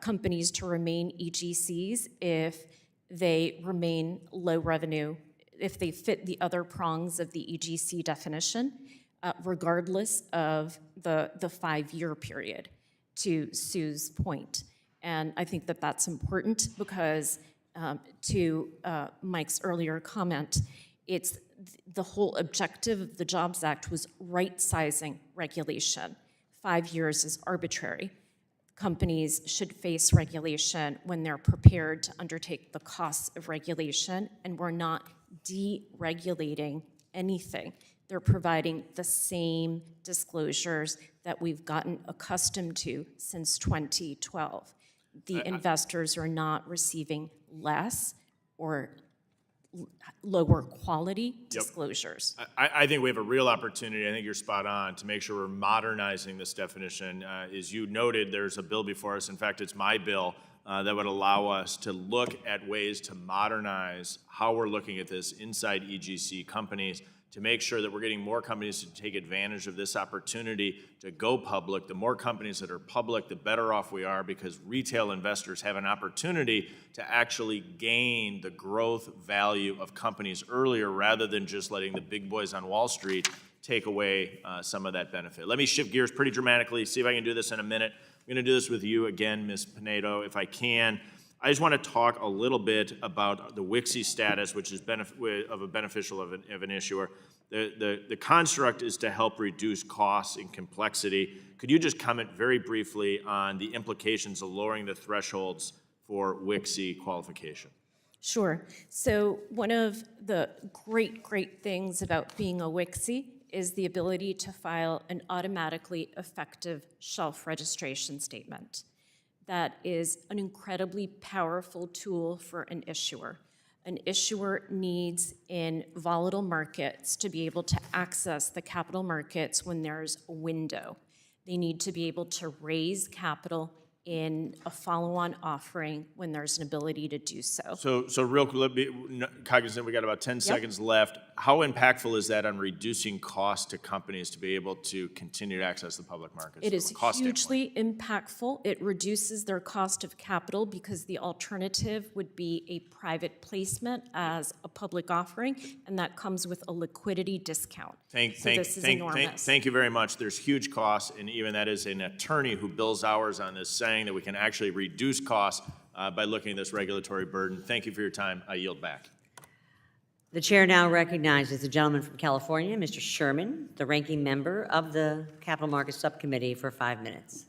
companies to remain EGCs if they remain low revenue, if they fit the other prongs of the EGC definition, regardless of the 5-year period, to Sue's point. And I think that that's important because to Mike's earlier comment, it's the whole objective of the Jobs Act was right-sizing regulation. 5 years is arbitrary. Companies should face regulation when they're prepared to undertake the costs of regulation, and we're not deregulating anything. They're providing the same disclosures that we've gotten accustomed to since 2012. The investors are not receiving less or lower quality disclosures. I think we have a real opportunity, I think you're spot on, to make sure we're modernizing this definition. As you noted, there's a bill before us, in fact, it's my bill, that would allow us to look at ways to modernize how we're looking at this inside EGC companies, to make sure that we're getting more companies to take advantage of this opportunity to go public. The more companies that are public, the better off we are, because retail investors have an opportunity to actually gain the growth value of companies earlier, rather than just letting the big boys on Wall Street take away some of that benefit. Let me shift gears pretty dramatically, see if I can do this in a minute. I'm gonna do this with you again, Ms. Pinedo, if I can. I just want to talk a little bit about the WIXI status, which is of a beneficial of an issuer. The construct is to help reduce costs and complexity. Could you just comment very briefly on the implications of lowering the thresholds for WIXI qualification? Sure. So one of the great things about being a WIXI is the ability to file an automatically effective shelf registration statement. That is an incredibly powerful tool for an issuer. An issuer needs, in volatile markets, to be able to access the capital markets when there's a window. They need to be able to raise capital in a follow-on offering when there's an ability to do so. So real quick, cognizant we got about 10 seconds left. How impactful is that on reducing costs to companies to be able to continue to access the public markets? It is hugely impactful. It reduces their cost of capital because the alternative would be a private placement as a public offering, and that comes with a liquidity discount. This is enormous. Thank you very much. There's huge costs, and even that is an attorney who bills hours on this, saying that we can actually reduce costs by looking at this regulatory burden. Thank you for your time. I yield back. The chair now recognizes the gentleman from California, Mr. Sherman, the ranking member of the Capital Markets Subcommittee, for 5 minutes.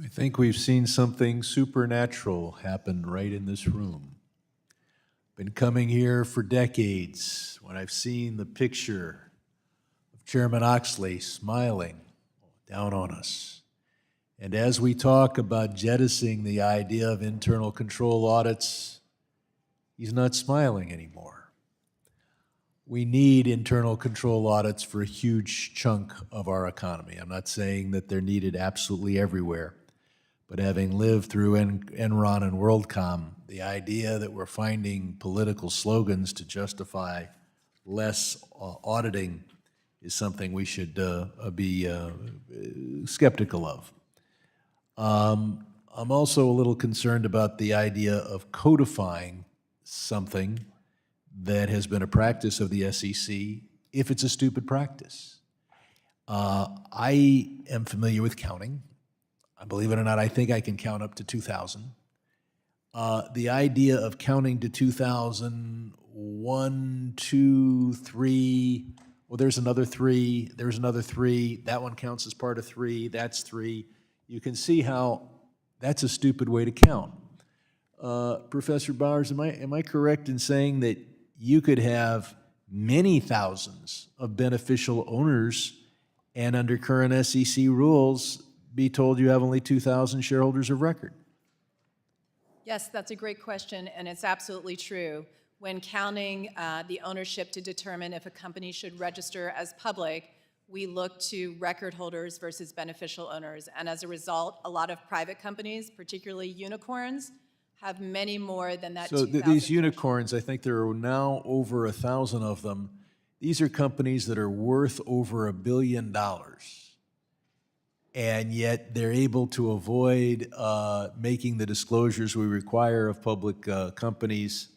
I think we've seen something supernatural happen right in this room. Been coming here for decades when I've seen the picture of Chairman Oxley smiling down on us. And as we talk about jettisoning the idea of internal control audits, he's not smiling anymore. We need internal control audits for a huge chunk of our economy. I'm not saying that they're needed absolutely everywhere, but having lived through Enron and WorldCom, the idea that we're finding political slogans to justify less auditing is something we should be skeptical of. I'm also a little concerned about the idea of codifying something that has been a practice of the SEC if it's a stupid practice. I am familiar with counting. Believe it or not, I think I can count up to 2,000. the idea of counting to 2,000, 1, 2, 3, well, there's another 3, there's another 3, that one counts as part of 3, that's 3. You can see how that's a stupid way to count. Professor Bowers, am I correct in saying that you could have many thousands of beneficial owners and under current SEC rules be told you have only 2,000 shareholders of record? Yes, that's a great question, and it's absolutely true. When counting the ownership to determine if a company should register as public, we look to record holders versus beneficial owners. And as a result, a lot of private companies, particularly unicorns, have many more than that 2,000. So these unicorns, I think there are now over 1,000 of them. These are companies that are worth over $1 billion. And yet they're able to avoid making the disclosures we require of public companies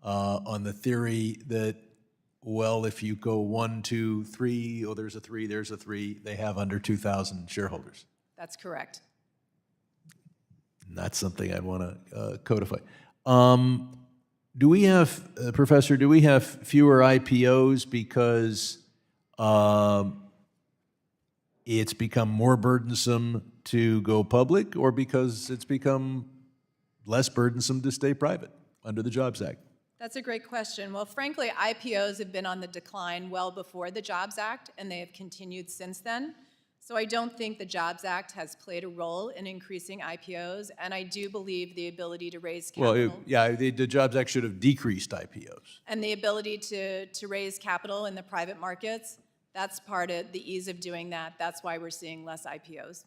on the theory that, well, if you go 1, 2, 3, oh, there's a 3, there's a 3, they have under 2,000 shareholders. That's correct. Not something I'd want to codify. Do we have, Professor, do we have fewer IPOs because it's become more burdensome to go public, or because it's become less burdensome to stay private under the Jobs Act? That's a great question. Well, frankly, IPOs have been on the decline well before the Jobs Act, and they have continued since then. So I don't think the Jobs Act has played a role in increasing IPOs, and I do believe the ability to raise capital. Well, the Jobs Act should have decreased IPOs. And the ability to raise capital in the private markets, that's part of the ease of doing that. That's why we're seeing less IPOs.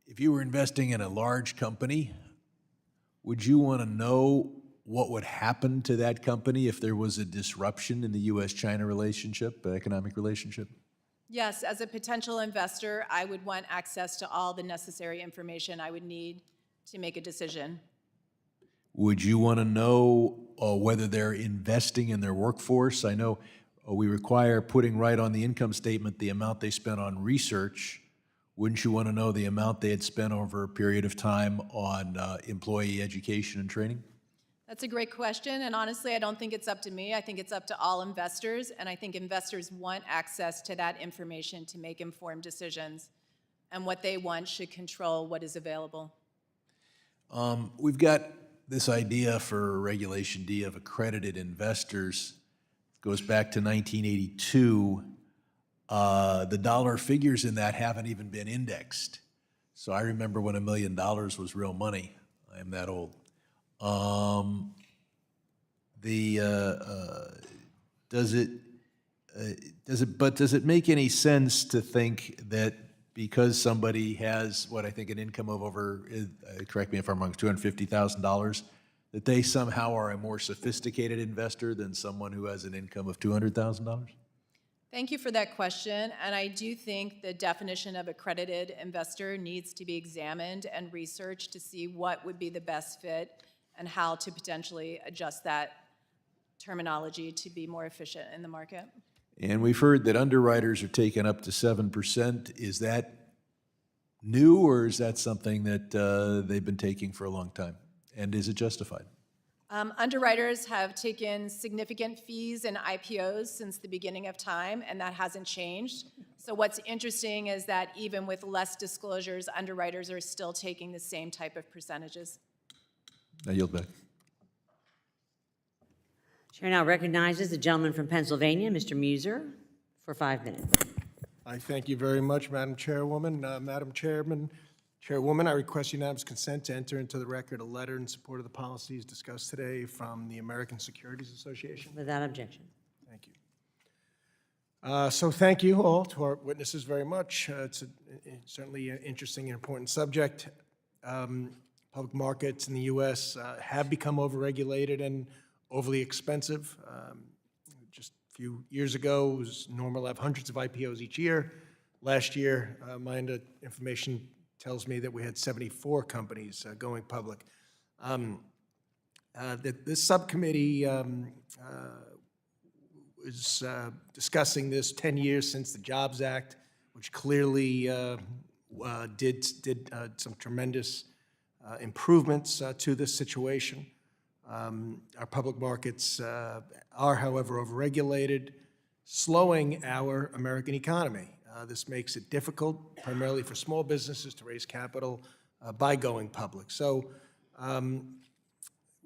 If you were investing in a large company, would you want to know what would happen to that company if there was a disruption in the U.S.-China relationship, economic relationship? Yes, as a potential investor, I would want access to all the necessary information I would need to make a decision. Would you want to know whether they're investing in their workforce? I know we require putting right on the income statement the amount they spent on research. Wouldn't you want to know the amount they had spent over a period of time on employee education and training? That's a great question, and honestly, I don't think it's up to me. I think it's up to all investors, and I think investors want access to that information to make informed decisions, and what they want should control what is available. We've got this idea for Regulation D of accredited investors. It goes back to 1982. The dollar figures in that haven't even been indexed. So I remember when $1 million was real money. I am that old. Does it make any sense to think that because somebody has what I think an income of over, correct me if I'm wrong, $250,000, that they somehow are a more sophisticated investor than someone who has an income of $200,000? Thank you for that question, and I do think the definition of accredited investor needs to be examined and researched to see what would be the best fit and how to potentially adjust that terminology to be more efficient in the market. And we've heard that underwriters are taken up to 7%. Is that new, or is that something that they've been taking for a long time? And is it justified? Underwriters have taken significant fees in IPOs since the beginning of time, and that hasn't changed. So what's interesting is that even with less disclosures, underwriters are still taking the same type of percentages. I yield back. Chair now recognizes the gentleman from Pennsylvania, Mr. Muser, for 5 minutes. I thank you very much, Madam Chairwoman. Madam Chairwoman, I request unanimous consent to enter into the record a letter in support of the policies discussed today from the American Securities Association. Without objection. Thank you. So thank you all to our witnesses very much. It's certainly an interesting and important subject. Public markets in the U.S. Have become overregulated and overly expensive. Just a few years ago, it was normal to have hundreds of IPOs each year. Last year, my information tells me that we had 74 companies going public. This subcommittee was discussing this 10 years since the Jobs Act, which clearly did some tremendous improvements to this situation. Our public markets are, however, overregulated, slowing our American economy. This makes it difficult, primarily for small businesses, to raise capital by going public. So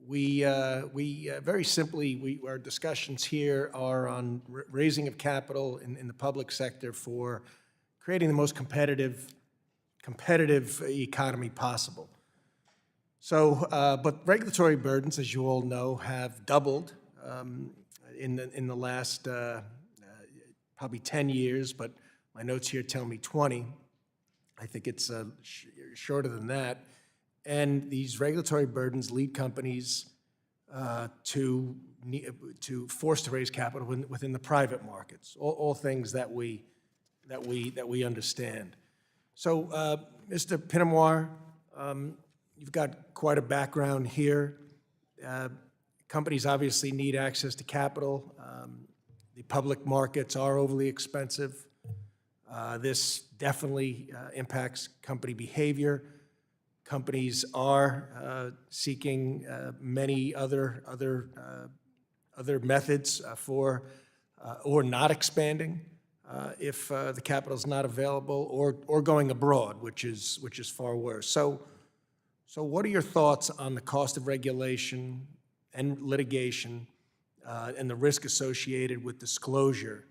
very simply, our discussions here are on raising of capital in the public sector for creating the most competitive economy possible. So, but regulatory burdens, as you all know, have doubled in the last probably 10 years, but my notes here tell me 20. I think it's shorter than that. And these regulatory burdens lead companies to force to raise capital within the private markets. All things that we understand. So, Mr. Piwowar, you've got quite a background here. Companies obviously need access to capital. The public markets are overly expensive. This definitely impacts company behavior. Companies are seeking many other methods for or not expanding if the capital is not available, or going abroad, which is far worse. So what are your thoughts on the cost of regulation and litigation and the risk associated with disclosure?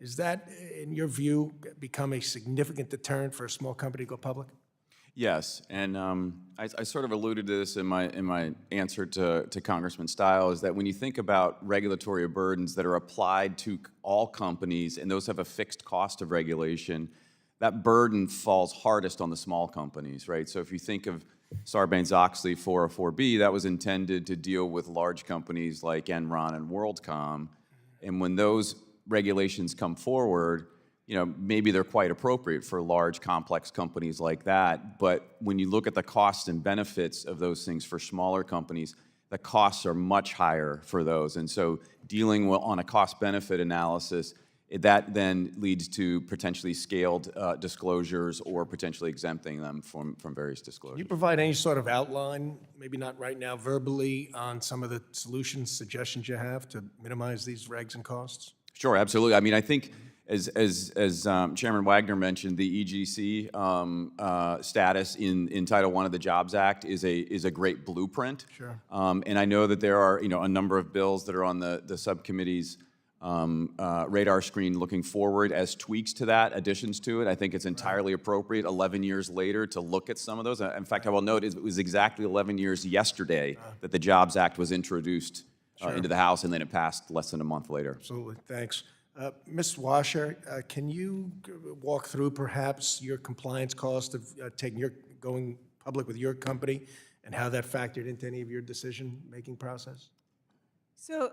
Is that, in your view, become a significant deterrent for a small company to go public? Yes, and I sort of alluded to this in my answer to Congressman Stiles, is that when you think about regulatory burdens that are applied to all companies, and those have a fixed cost of regulation, that burden falls hardest on the small companies, right? So if you think of Sarbanes-Oxley 404B, that was intended to deal with large companies like Enron and WorldCom, and when those regulations come forward, you know, maybe they're quite appropriate for large, complex companies like that, but when you look at the costs and benefits of those things for smaller companies, the costs are much higher for those, and so dealing on a cost-benefit analysis, that then leads to potentially scaled disclosures or potentially exempting them from various disclosures. Can you provide any sort of outline, maybe not right now verbally, on some of the solutions, suggestions you have to minimize these regs and costs? Sure, absolutely. I mean, I think as Chairman Wagner mentioned, the EGC status in Title I of the Jobs Act is a great blueprint. Sure. And I know that there are a number of bills that are on the subcommittee's radar screen looking forward as tweaks to that, additions to it. I think it's entirely appropriate 11 years later to look at some of those. In fact, I will note it was exactly 11 years yesterday that the Jobs Act was introduced into the House, and then it passed less than a month later. Absolutely, thanks. Ms. Washer, can you walk through perhaps your compliance cost of going public with your company and how that factored into any of your decision-making process? So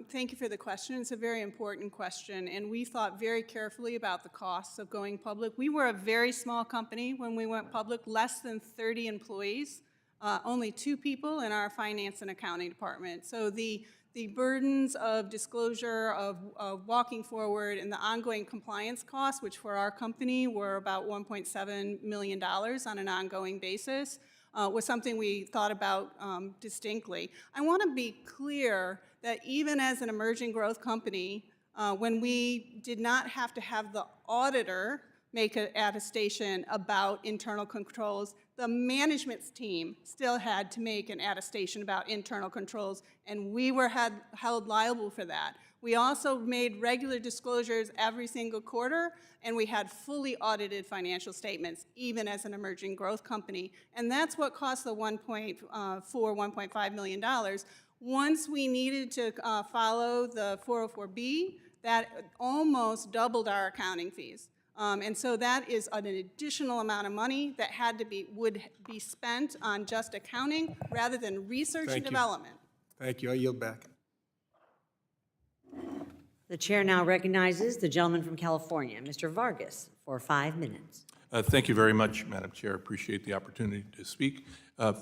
thank you for the question. It's a very important question, and we thought very carefully about the costs of going public. We were a very small company when we went public, less than 30 employees, only 2 people in our finance and accounting department. So the burdens of disclosure, of walking forward, and the ongoing compliance costs, which for our company were about $1.7 million on an ongoing basis, was something we thought about distinctly. I want to be clear that even as an emerging growth company, when we did not have to have the auditor make an attestation about internal controls, the management team still had to make an attestation about internal controls, and we were held liable for that. We also made regular disclosures every single quarter, and we had fully audited financial statements, even as an emerging growth company. And that's what cost the $1.5 million. Once we needed to follow the 404B, that almost doubled our accounting fees. And so that is an additional amount of money that would be spent on just accounting rather than research and development. Thank you. I yield back. The chair now recognizes the gentleman from California, Mr. Vargas, for 5 minutes. Thank you very much, Madam Chair. I appreciate the opportunity to speak.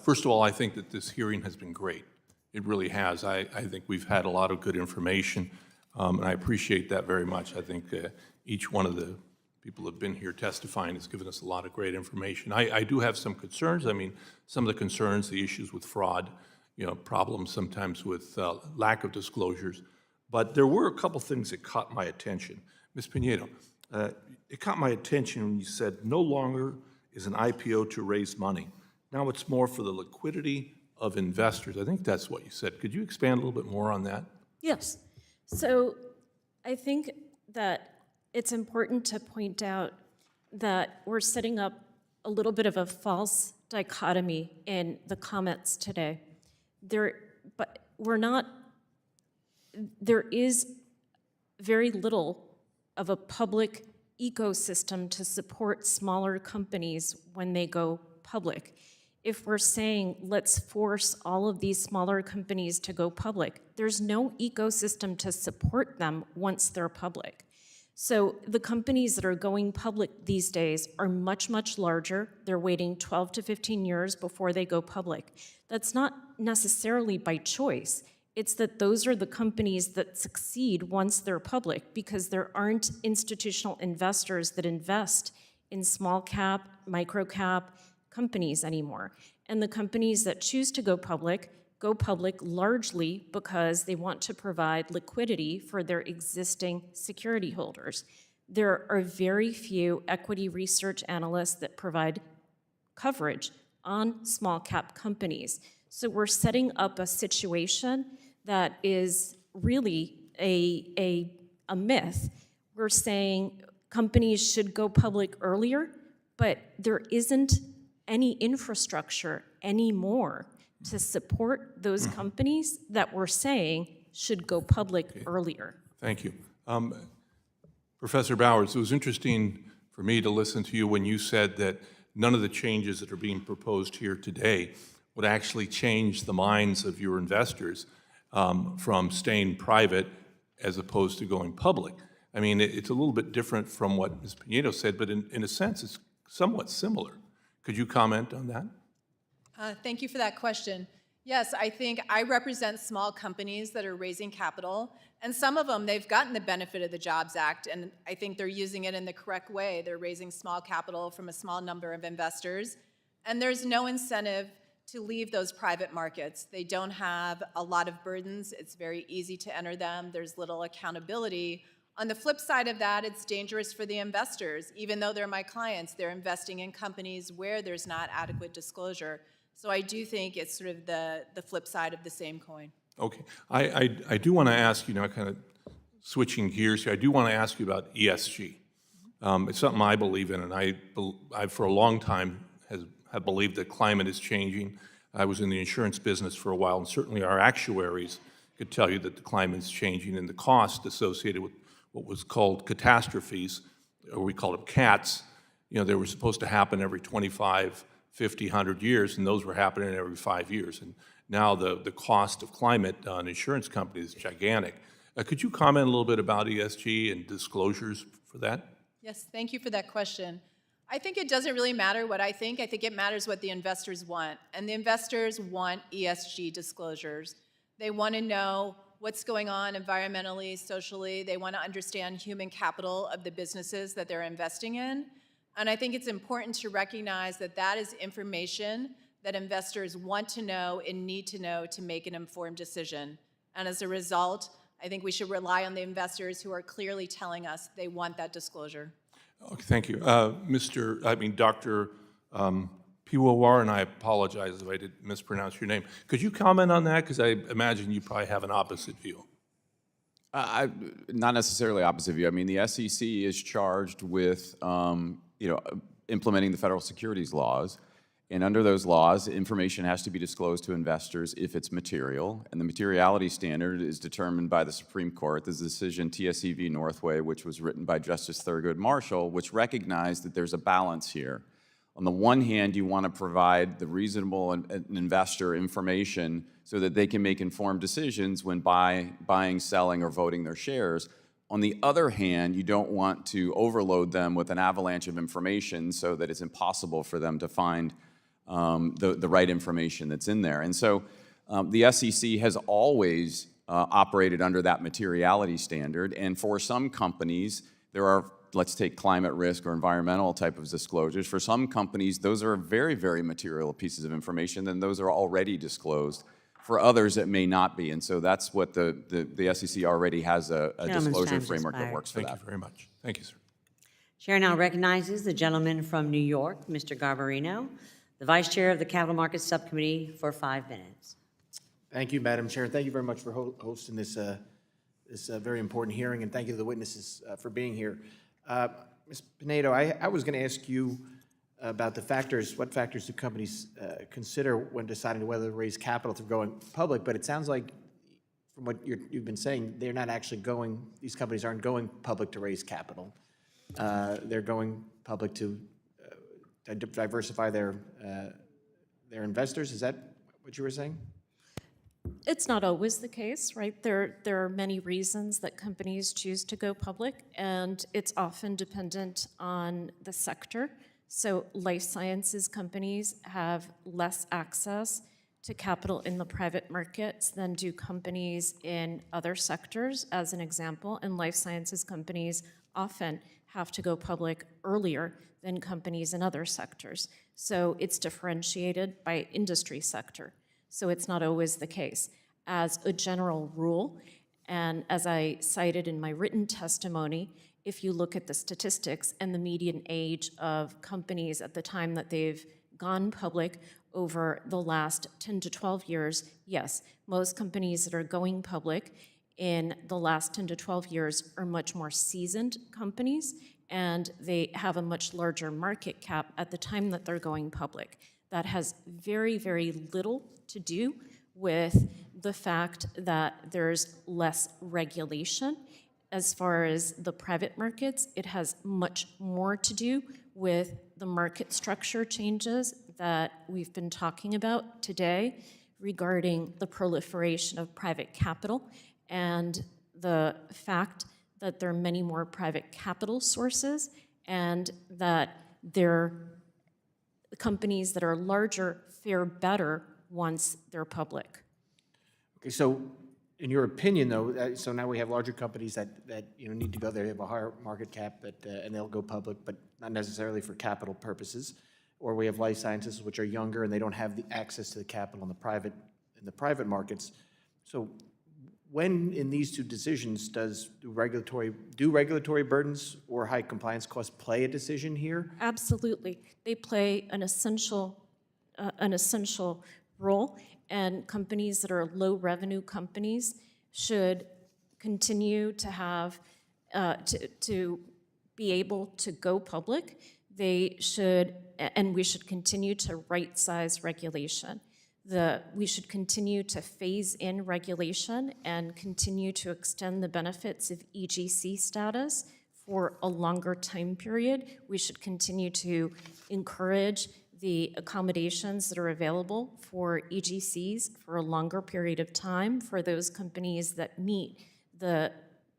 First of all, I think that this hearing has been great. It really has. I think we've had a lot of good information, and I appreciate that very much. I think each one of the people have been here testifying. It's given us a lot of great information. I do have some concerns. I mean, some of the concerns, the issues with fraud, problems sometimes with lack of disclosures. But there were a couple things that caught my attention. Ms. Pinedo, it caught my attention when you said no longer is an IPO to raise money. Now it's more for the liquidity of investors. I think that's what you said. Could you expand a little bit more on that? Yes. So I think that it's important to point out that we're setting up a little bit of a false dichotomy in the comments today. There is very little of a public ecosystem to support smaller companies when they go public. If we're saying, let's force all of these smaller companies to go public, there's no ecosystem to support them once they're public. So the companies that are going public these days are much, much larger. They're waiting 12 to 15 years before they go public. That's not necessarily by choice. It's that those are the companies that succeed once they're public because there aren't institutional investors that invest in small cap, micro cap companies anymore. And the companies that choose to go public largely because they want to provide liquidity for their existing security holders. There are very few equity research analysts that provide coverage on small cap companies. So we're setting up a situation that is really a myth. We're saying companies should go public earlier, but there isn't any infrastructure anymore to support those companies that we're saying should go public earlier. Thank you. Professor Bowers, it was interesting for me to listen to you when you said that none of the changes that are being proposed here today would actually change the minds of your investors from staying private as opposed to going public. I mean, it's a little bit different from what Ms. Pinedo said, but in a sense, it's somewhat similar. Could you comment on that? Thank you for that question. Yes, I think I represent small companies that are raising capital, and some of them, they've gotten the benefit of the Jobs Act, and I think they're using it in the correct way. They're raising small capital from a small number of investors, and there's no incentive to leave those private markets. They don't have a lot of burdens. It's very easy to enter them. There's little accountability. On the flip side of that, it's dangerous for the investors. Even though they're my clients, they're investing in companies where there's not adequate disclosure. So I do think it's sort of the flip side of the same coin. Okay. I do want to ask you now, kind of switching gears here, I do want to ask you about ESG. It's something I believe in, and I for a long time have believed that climate is changing. I was in the insurance business for a while, and certainly our actuaries could tell you that the climate is changing, and the cost associated with what was called catastrophes, or we called them CATs, they were supposed to happen every 25, 50, 100 years, and those were happening every 5 years. And now the cost of climate on insurance companies is gigantic. Could you comment a little bit about ESG and disclosures for that? Yes, thank you for that question. I think it doesn't really matter what I think. I think it matters what the investors want. And the investors want ESG disclosures. They want to know what's going on environmentally, socially. They want to understand human capital of the businesses that they're investing in. And I think it's important to recognize that that is information that investors want to know and need to know to make an informed decision. And as a result, I think we should rely on the investors who are clearly telling us they want that disclosure. Okay, thank you. Dr. Piwowar, and I apologize if I did mispronounce your name. Could you comment on that? Because I imagine you probably have an opposite view. Not necessarily opposite view. I mean, the SEC is charged with implementing the federal securities laws. And under those laws, information has to be disclosed to investors if it's material. And the materiality standard is determined by the Supreme Court. There's a decision, TSE v. Northway, which was written by Justice Thurgood Marshall, which recognized that there's a balance here. On the one hand, you want to provide the reasonable investor information so that they can make informed decisions when buying, selling, or voting their shares. On the other hand, you don't want to overload them with an avalanche of information so that it's impossible for them to find the right information that's in there. And so the SEC has always operated under that materiality standard, and for some companies, there are let's take climate risk or environmental type of disclosures. For some companies, those are very, very material pieces of information, and those are already disclosed. For others, it may not be, and so that's what the SEC already has a Gentleman's disclosure time's framework that expired. works for Thank that. you very much. Thank you, sir. Chair now recognizes the gentleman from New York, Mr. Garbarino, the Vice Chair of the Capital Markets Subcommittee, for 5 minutes. Thank you, Madam Chair. Thank you very much for hosting this very important hearing, and thank you to the witnesses for being here. Ms. Pinedo, I was going to ask you about what factors do companies consider when deciding whether to raise capital through going public, but it sounds like from what you've been saying, they're not actually these companies aren't going public to raise capital. They're going public to diversify their investors. Is that what you were saying? It's not always the case, right? There are many reasons that companies choose to go public, and it's often dependent on the sector. So life sciences companies have less access to capital in the private markets than do companies in other sectors, as an example. And life sciences companies often have to go public earlier than companies in other sectors. So it's differentiated by industry sector. So it's not always the case. As a general rule, and as I cited in my written testimony, if you look at the statistics and the median age of companies at the time that they've gone public over the last 10 to 12 years, yes, most companies that are going public in the last 10 to 12 years are much more seasoned companies, and they have a much larger market cap at the time that they're going public. That has very, very little to do with the fact that there's less regulation. As far as the private markets, it has much more to do with the market structure changes that we've been talking about today regarding the proliferation of private capital and the fact that there are many more private capital sources and that the companies that are larger fare better once they're public. Okay, so in your opinion, though, so now we have larger companies that need to go there, they have a higher market cap, and they'll go public, but not necessarily for capital purposes. Or we have life sciences, which are younger and they don't have the access to the capital in the private markets. So when in these two decisions do regulatory burdens or high compliance costs play a decision here? Absolutely, they play an essential role, and companies that are low revenue companies should continue to have to be able to go public. They should, and we should continue to right-size regulation. We should continue to phase in regulation and continue to extend the benefits of EGC status for a longer time period. We should continue to encourage the accommodations that are available for EGCs for a longer period of time for those companies that meet the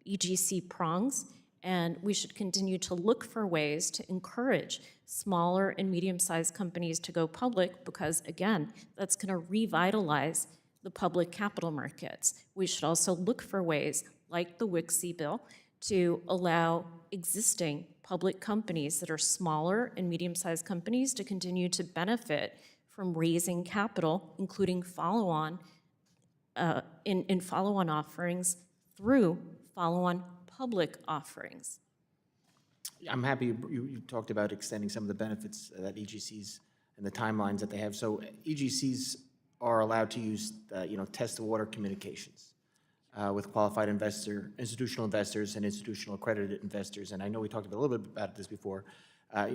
EGC prongs. And we should continue to look for ways to encourage smaller and medium-sized companies to go public because, again, that's going to revitalize the public capital markets. We should also look for ways, like the WICSI bill, to allow existing public companies that are smaller and medium-sized companies to continue to benefit from raising capital, including follow-on in follow-on offerings through follow-on public offerings. I'm happy you talked about extending some of the benefits that EGCs and the timelines that they have. So EGCs are allowed to use, test the water communications with qualified institutional investors and institutional accredited investors. And I know we talked a little bit about this before.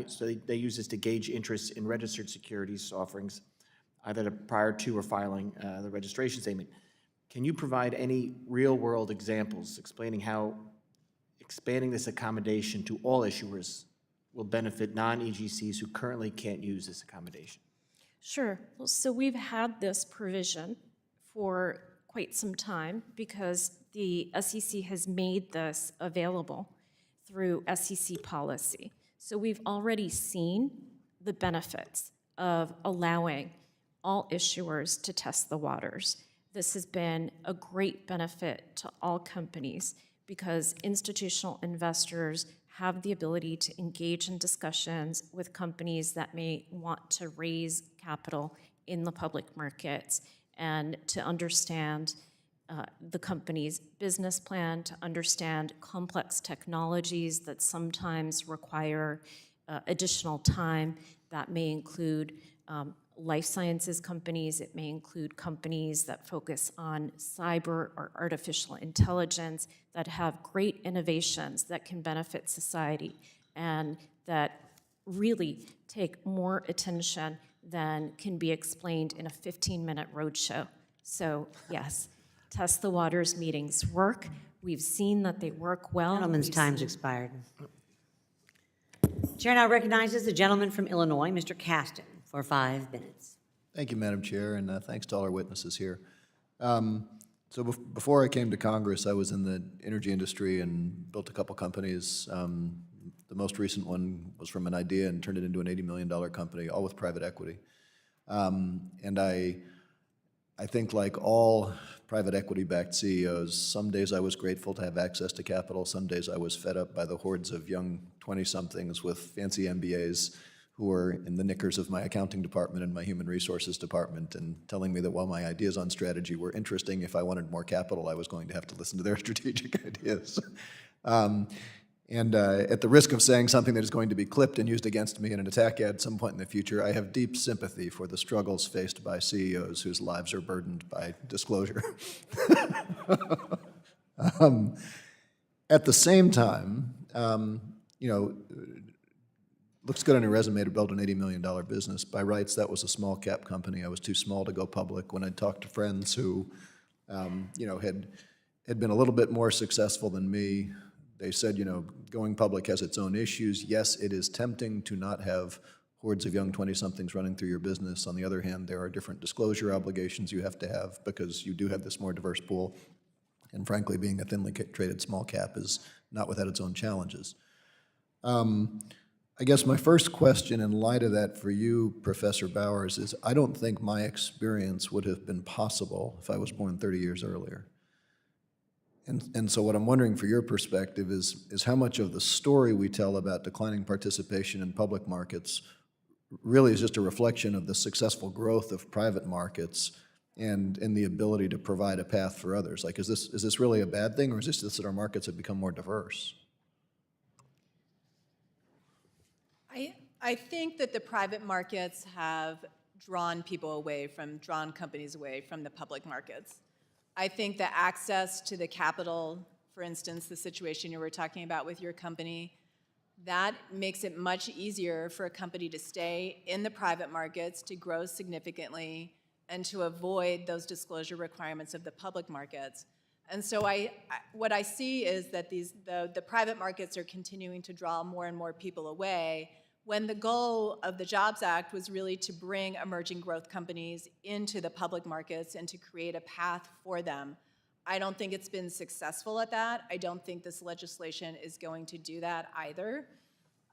So they use this to gauge interest in registered securities offerings, either prior to or filing the registration statement. Can you provide any real-world examples explaining how expanding this accommodation to all issuers will benefit non-EGCs who currently can't use this accommodation? Sure. Well, so we've had this provision for quite some time because the SEC has made this available through SEC policy. So we've already seen the benefits of allowing all issuers to test the waters. This has been a great benefit to all companies because institutional investors have the ability to engage in discussions with companies that may want to raise capital in the public markets, and to understand the company's business plan, to understand complex technologies that sometimes require additional time. That may include life sciences companies, it may include companies that focus on cyber or artificial intelligence, that have great innovations that can benefit society, and that really take more attention than can be explained in a 15-minute roadshow. So yes, Test the Waters meetings work. We've seen that they work well. Gentleman's We've time's seen- expired. Chair now recognizes the gentleman from Illinois, Mr. Caston, for 5 minutes. Thank you, Madam Chair, and thanks to all our witnesses here. Before I came to Congress, I was in the energy industry and built a couple companies. The most recent one was from an idea and turned it into an $80 million company, all with private equity. And I think, like all private equity-backed CEOs, some days I was grateful to have access to capital, some days I was fed up by the hordes of young 20-somethings with fancy MBAs who were in the knickers of my accounting department and my human resources department, and telling me that while my ideas on strategy were interesting, if I wanted more capital, I was going to have to listen to their strategic ideas. At the risk of saying something that is going to be clipped and used against me in an attack ad some point in the future, I have deep sympathy for the struggles faced by CEOs whose lives are burdened by disclosure. At the same time, looks good on your resume to build an $80 million business. By rights, that was a small cap company. I was too small to go public. When I talked to friends who, had been a little bit more successful than me, they said, going public has its own issues. Yes, it is tempting to not have hordes of young 20-somethings running through your business. On the other hand, there are different disclosure obligations you have to have because you do have this more diverse pool. And frankly, being a thinly traded small cap is not without its own challenges. I guess my first question in light of that for you, Professor Bowers, is I don't think my experience would have been possible if I was born 30 years earlier. And so what I'm wondering for your perspective is how much of the story we tell about declining participation in public markets really is just a reflection of the successful growth of private markets and the ability to provide a path for others. Like, is this really a bad thing, or is this just that our markets have become more diverse? I think that the private markets have drawn companies away from the public markets. I think that access to the capital, for instance, the situation you were talking about with your company, that makes it much easier for a company to stay in the private markets, to grow significantly, and to avoid those disclosure requirements of the public markets. And so what I see is that the private markets are continuing to draw more and more people away, when the goal of the Jobs Act was really to bring emerging growth companies into the public markets and to create a path for them. I don't think it's been successful at that. I don't think this legislation is going to do that either.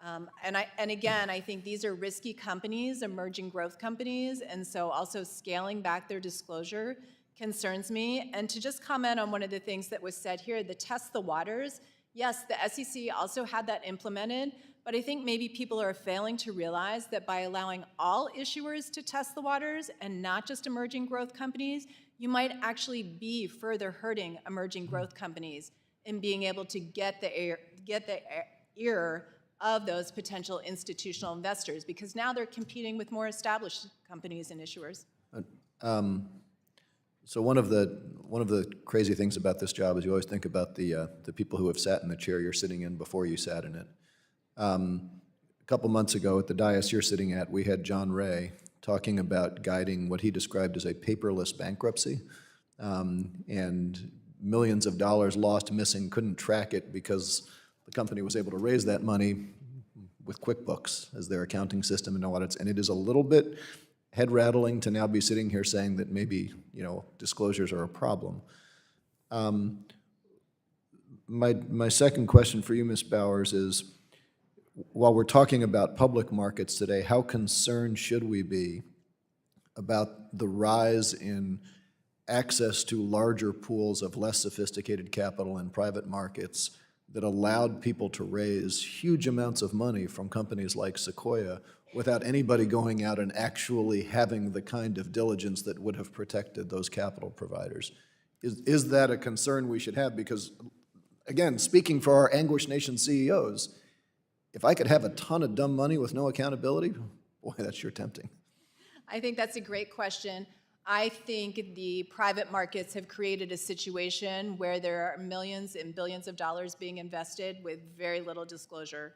And again, I think these are risky companies, emerging growth companies, and so also scaling back their disclosure concerns me. And to just comment on one of the things that was said here, the Test the Waters, yes, the SEC also had that implemented, but I think maybe people are failing to realize that by allowing all issuers to test the waters and not just emerging growth companies, you might actually be further hurting emerging growth companies in being able to get the ear of those potential institutional investors, because now they're competing with more established companies and issuers. So one of the crazy things about this job is you always think about the people who have sat in the chair you're sitting in before you sat in it. A couple months ago at the dais you're sitting at, we had John Ray talking about guiding what he described as a paperless bankruptcy, and millions of dollars lost, missing, couldn't track it because the company was able to raise that money with QuickBooks as their accounting system and audits. And it is a little bit head-rattling to now be sitting here saying that maybe, disclosures are a problem. My second question for you, Ms. Bowers, is while we're talking about public markets today, how concerned should we be about the rise in access to larger pools of less sophisticated capital in private markets that allowed people to raise huge amounts of money from companies like Sequoia without anybody going out and actually having the kind of diligence that would have protected those capital providers. Is that a concern we should have? Because, again, speaking for our Anguish Nation CEOs, if I could have a ton of dumb money with no accountability, boy, that's sure tempting. I think that's a great question. I think the private markets have created a situation where there are millions and billions of dollars being invested with very little disclosure.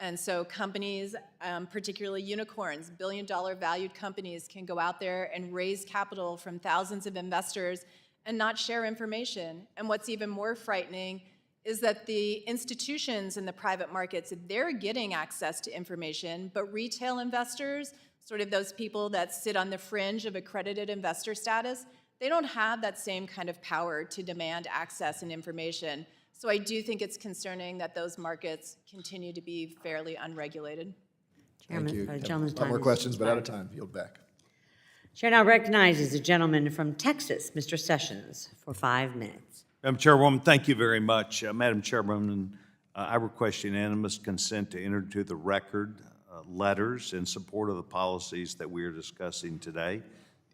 And so companies, particularly unicorns, billion-dollar valued companies, can go out there and raise capital from thousands of investors and not share information. And what's even more frightening is that the institutions in the private markets, they're getting access to information, but retail investors, sort of those people that sit on the fringe of accredited investor status, they don't have that same kind of power to demand access and information. So I do think it's concerning that those markets continue to be fairly unregulated. Thank you. Chairman, A gentleman's lot time more is questions, but out of expired. time. Yield back. Chair now recognizes the gentleman from Texas, Mr. Sessions, for 5 minutes. Madam Chairwoman, thank you very much. Madam Chairwoman, I request unanimous consent to enter into the record letters in support of the policies that we are discussing today.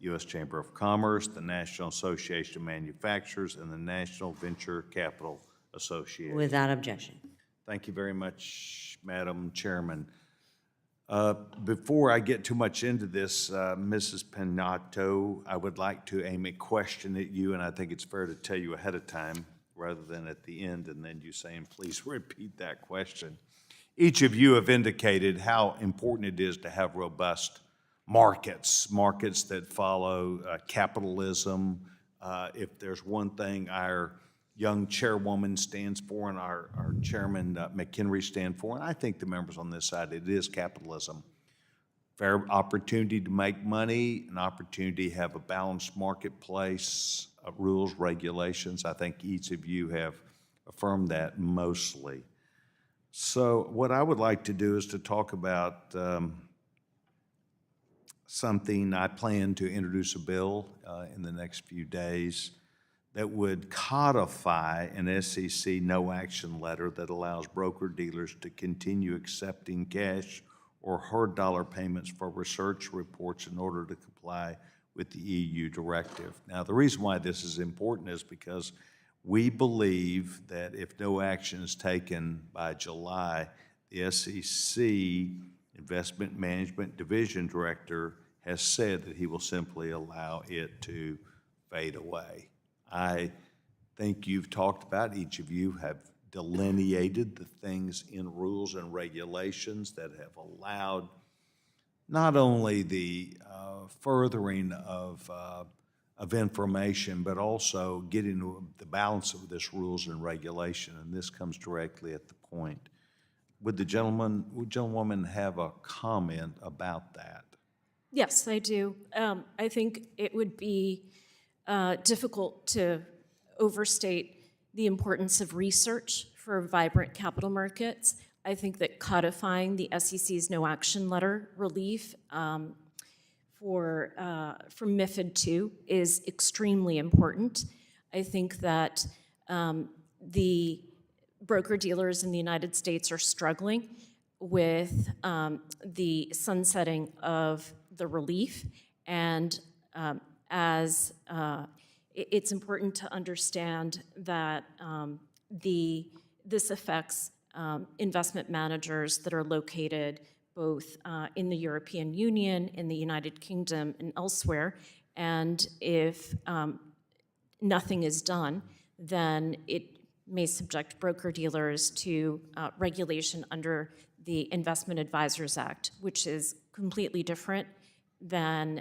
The U.S. Chamber of Commerce, the National Association of Manufacturers, and the National Venture Capital Association. Without objection. Thank you very much, Madam Chairman. Before I get too much into this, Mrs. Pinedo, I would like to aim a question at you, and I think it's fair to tell you ahead of time rather than at the end and then you saying, please repeat that question. Each of you have indicated how important it is to have robust markets that follow capitalism. If there's one thing our young chairwoman stands for and our chairman McHenry stand for, and I think the members on this side, it is capitalism. Fair opportunity to make money, an opportunity to have a balanced marketplace, rules, regulations. I think each of you have affirmed that mostly. So what I would like to do is to talk about something. I plan to introduce a bill in the next few days that would codify an SEC no-action letter that allows broker-dealers to continue accepting cash or hard dollar payments for research reports in order to comply with the EU directive. Now, the reason why this is important is because we believe that if no action is taken by July, the SEC Investment Management Division Director has said that he will simply allow it to fade away. I think you've talked about, each of you have delineated the things in rules and regulations that have allowed not only the furthering of information, but also getting the balance of this rules and regulation, and this comes directly at the point. Would the gentlewoman have a comment about that? Yes, I do. I think it would be difficult to overstate the importance of research for vibrant capital markets. I think that codifying the SEC's no-action letter relief for MiFID II is extremely important. I think that the broker-dealers in the United States are struggling with the sunsetting of the relief, and it's important to understand that this affects investment managers that are located both in the European Union, in the United Kingdom, and elsewhere. And if nothing is done, then it may subject broker-dealers to regulation under the Investment Advisors Act, which is completely different than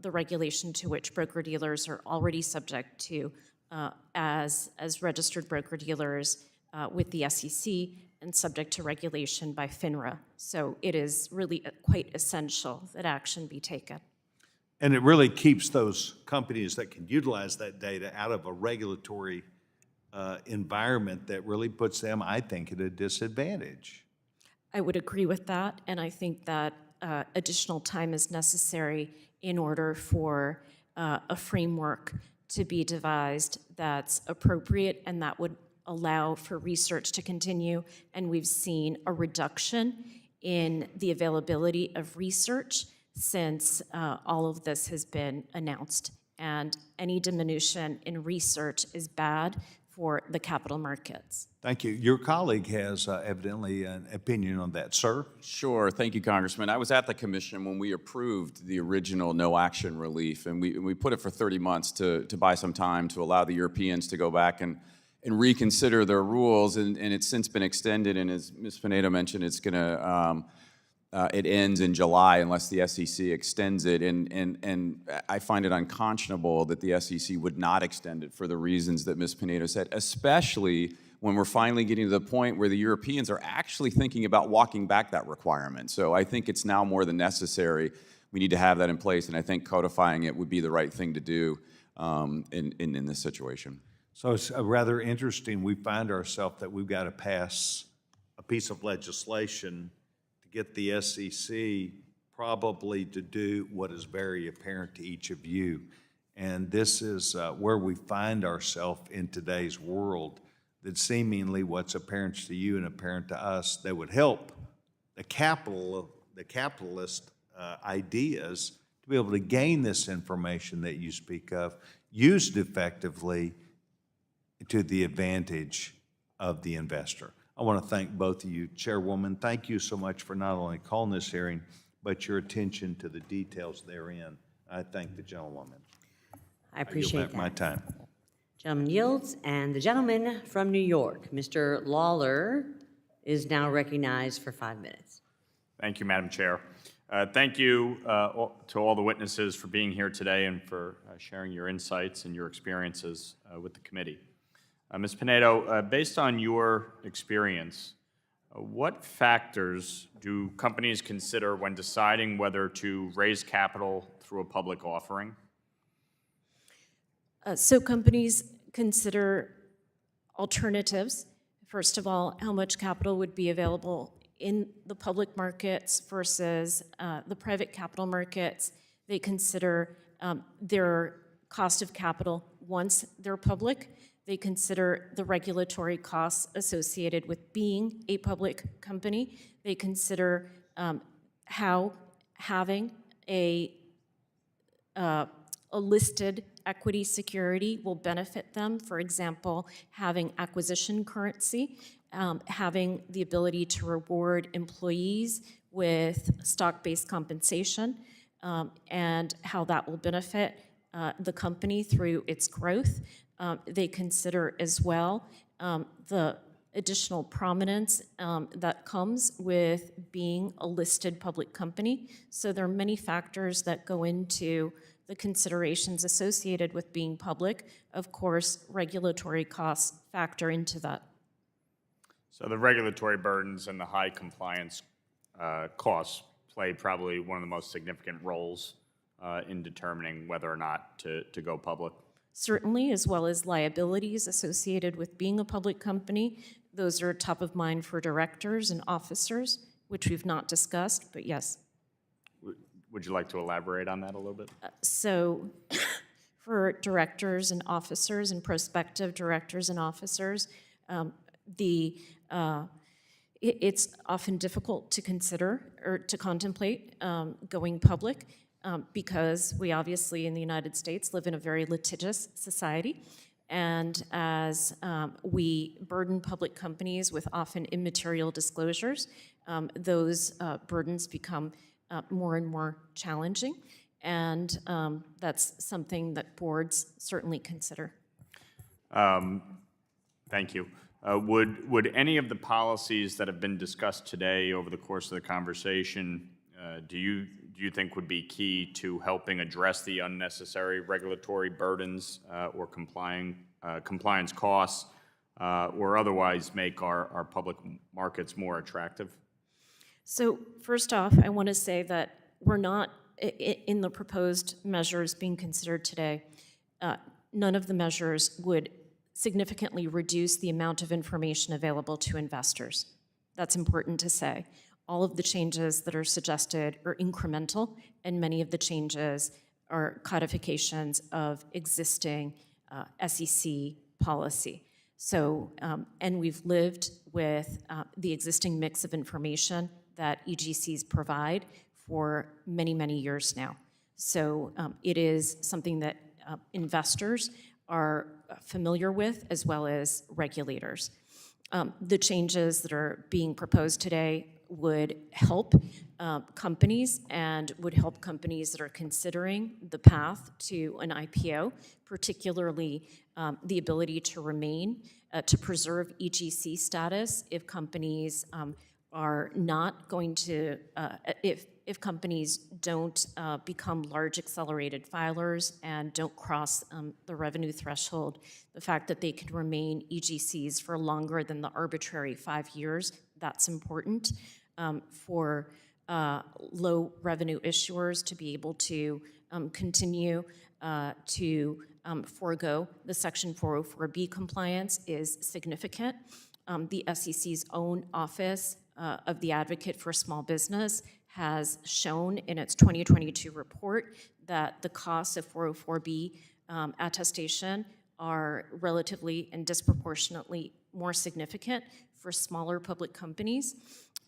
the regulation to which broker-dealers are already subject to as registered broker-dealers with the SEC and subject to regulation by FINRA. So it is really quite essential that action be taken. And it really keeps those companies that can utilize that data out of a regulatory environment that really puts them, I think, at a disadvantage. I would agree with that, and I think that additional time is necessary in order for a framework to be devised that's appropriate and that would allow for research to continue, and we've seen a reduction in the availability of research since all of this has been announced. And any diminution in research is bad for the capital markets. Thank you. Your colleague has evidently an opinion on that. Sir? Sure. Thank you, Congressman. I was at the commission when we approved the original no-action relief, and we put it for 30 months to buy some time to allow the Europeans to go back and reconsider their rules, and it's since been extended, and as Ms. Pinedo mentioned, it's going to it ends in July unless the SEC extends it, and I find it unconscionable that the SEC would not extend it for the reasons that Ms. Pinedo said, especially when we're finally getting to the point where the Europeans are actually thinking about walking back that requirement. So I think it's now more than necessary. We need to have that in place, and I think codifying it would be the right thing to do in this situation. So it's rather interesting. We find ourselves that we've got to pass a piece of legislation to get the SEC probably to do what is very apparent to each of you. And this is where we find ourselves in today's world, that seemingly what's apparent to you and apparent to us that would help the capitalist ideas to be able to gain this information that you speak of, used effectively to the advantage of the investor. I want to thank both of you. Chairwoman, thank you so much for not only calling this hearing, but your attention to the details therein. I thank the gentlewoman. I appreciate yield back my time. Gentleman yields, and the gentleman from New York, Mr. Lawler, is now recognized for 5 minutes. Thank you, Madam Chair. Thank you to all the witnesses for being here today and for sharing your insights and your experiences with the committee. Ms. Pinedo, based on your experience, what factors do companies consider when deciding whether to raise capital through a public offering? So companies consider alternatives. First of all, how much capital would be available in the public markets versus the private capital markets. They consider their cost of capital once they're public. They consider the regulatory costs associated with being a public company. They consider how having a listed equity security will benefit them. For example, having acquisition currency, having the ability to reward employees with stock-based compensation, and how that will benefit the company through its growth. They consider as well the additional prominence that comes with being a listed public company. So there are many factors that go into the considerations associated with being public. Of course, regulatory costs factor into that. So the regulatory burdens and the high compliance costs play probably one of the most significant roles in determining whether or not to go public. Certainly, as well as liabilities associated with being a public company. Those are top of mind for directors and officers, which we've not discussed, but yes. Would you like to elaborate on that a little bit? So for directors and officers and prospective directors and officers, it's often difficult to consider or to contemplate going public because we obviously in the United States live in a very litigious society. And as we burden public companies with often immaterial disclosures, those burdens become more and more challenging. And that's something that boards certainly consider. Thank you. Would any of the policies that have been discussed today over the course of the conversation, do you think would be key to helping address the unnecessary regulatory burdens or compliance costs or otherwise make our public markets more attractive? So first off, I want to say that we're not, in the proposed measures being considered today, none of the measures would significantly reduce the amount of information available to investors. That's important to say. All of the changes that are suggested are incremental, and many of the changes are codifications of existing SEC policy. So, and we've lived with the existing mix of information that EGCs provide for many, many years now. So it is something that investors are familiar with, as well as regulators. The changes that are being proposed today would help companies and would help companies that are considering the path to an IPO, particularly the ability to remain, to preserve EGC status if companies are not going to, if companies don't become large accelerated filers and don't cross the revenue threshold, the fact that they can remain EGCs for longer than the arbitrary 5 years, that's important for low revenue issuers to be able to continue to forego the Section 404B compliance is significant. The SEC's own Office of the Advocate for Small Business has shown in its 2022 report that the costs of 404B attestation are relatively and disproportionately more significant for smaller public companies.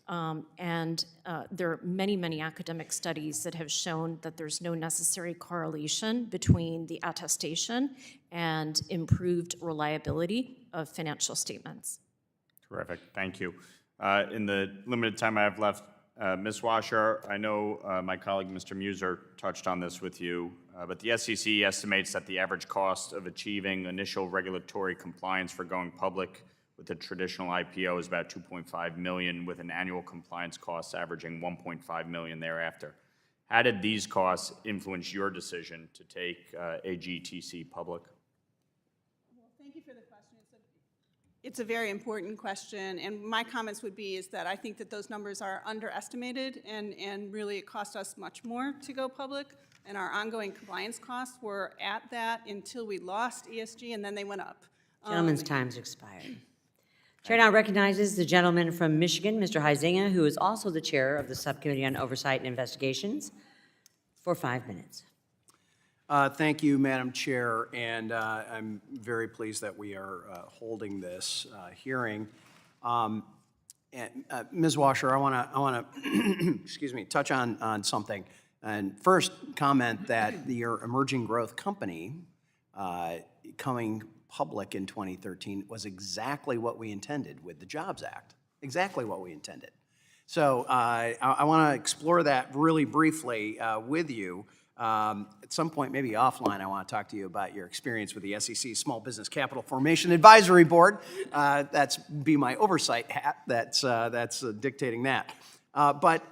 There are many, many academic studies that have shown that there's no necessary correlation between the attestation and improved reliability of financial statements. Terrific, thank you. In the limited time I have left, Ms. Washer, I know my colleague Mr. Muser touched on this with you, but the SEC estimates that the average cost of achieving initial regulatory compliance for going public with a traditional IPO is about $2.5 million, with an annual compliance cost averaging $1.5 million thereafter. How did these costs influence your decision to take AGTC public? Well, thank you for the question. It's a very important question, and my comments would be is that I think that those numbers are underestimated, and really it cost us much more to go public, and our ongoing compliance costs were at that until we lost ESG, and then they went up. Gentleman's time's expired. Chair now recognizes the gentleman from Michigan, Mr. Huizinga, who is also the chair of the Subcommittee on Oversight and Investigations, for 5 minutes. Thank you, Madam Chair, and I'm very pleased that we are holding this hearing. Ms. Washer, I want to excuse me, touch on something, and first comment that your emerging growth company coming public in 2013 was exactly what we intended with the Jobs Act, exactly what we intended. So I want to explore that really briefly with you. At some point, maybe offline, I want to talk to you about your experience with the SEC Small Business Capital Formation Advisory Board. That's be my oversight hat that's dictating that. But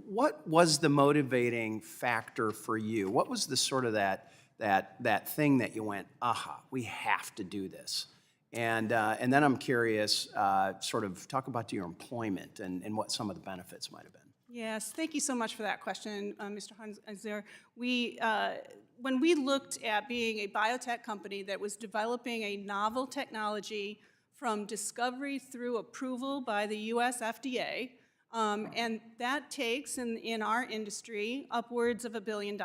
what was the motivating factor for you? What was the sort of that thing that you went, aha, we have to do this? And then I'm curious, sort of talk about your employment and what some of the benefits might have been. Yes, thank you so much for that question, Mr. Hunzer. When we looked at being a biotech company that was developing a novel technology from discovery through approval by the US FDA, and that takes, in our industry, upwards of $1 billion.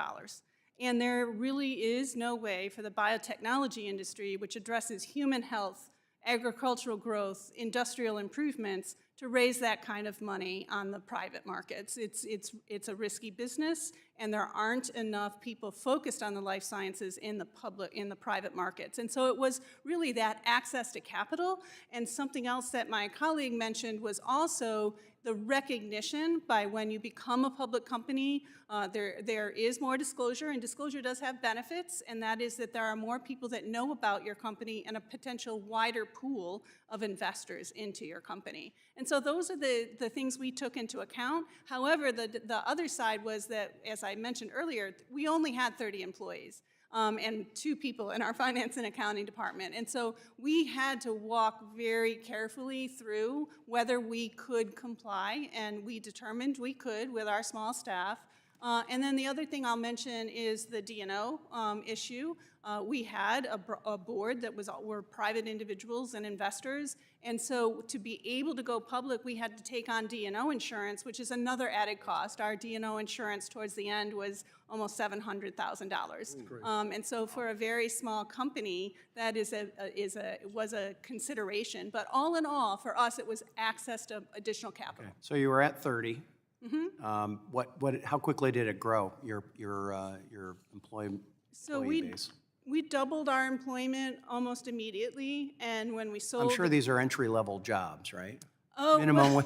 And there really is no way for the biotechnology industry, which addresses human health, agricultural growth, industrial improvements, to raise that kind of money on the private markets. It's a risky business, and there aren't enough people focused on the life sciences in the private markets. And so it was really that access to capital, and something else that my colleague mentioned was also the recognition by when you become a public company, there is more disclosure, and disclosure does have benefits, and that is that there are more people that know about your company and a potential wider pool of investors into your company. And so those are the things we took into account. However, the other side was that, as I mentioned earlier, we only had 30 employees. And 2 people in our finance and accounting department. And so we had to walk very carefully through whether we could comply, and we determined we could with our small staff. And then the other thing I'll mention is the D&O issue. We had a board that were private individuals and investors, and so to be able to go public, we had to take on D&O insurance, which is another added cost. Our D&O insurance towards the end was almost $700,000. And so for a very small company, that was a consideration. But all in all, for us, it was access to additional capital. So you were at 30. How quickly did it grow, your employee base? We doubled our employment almost immediately, and when we sold... I'm sure these are entry-level jobs, right? Oh, Minimum.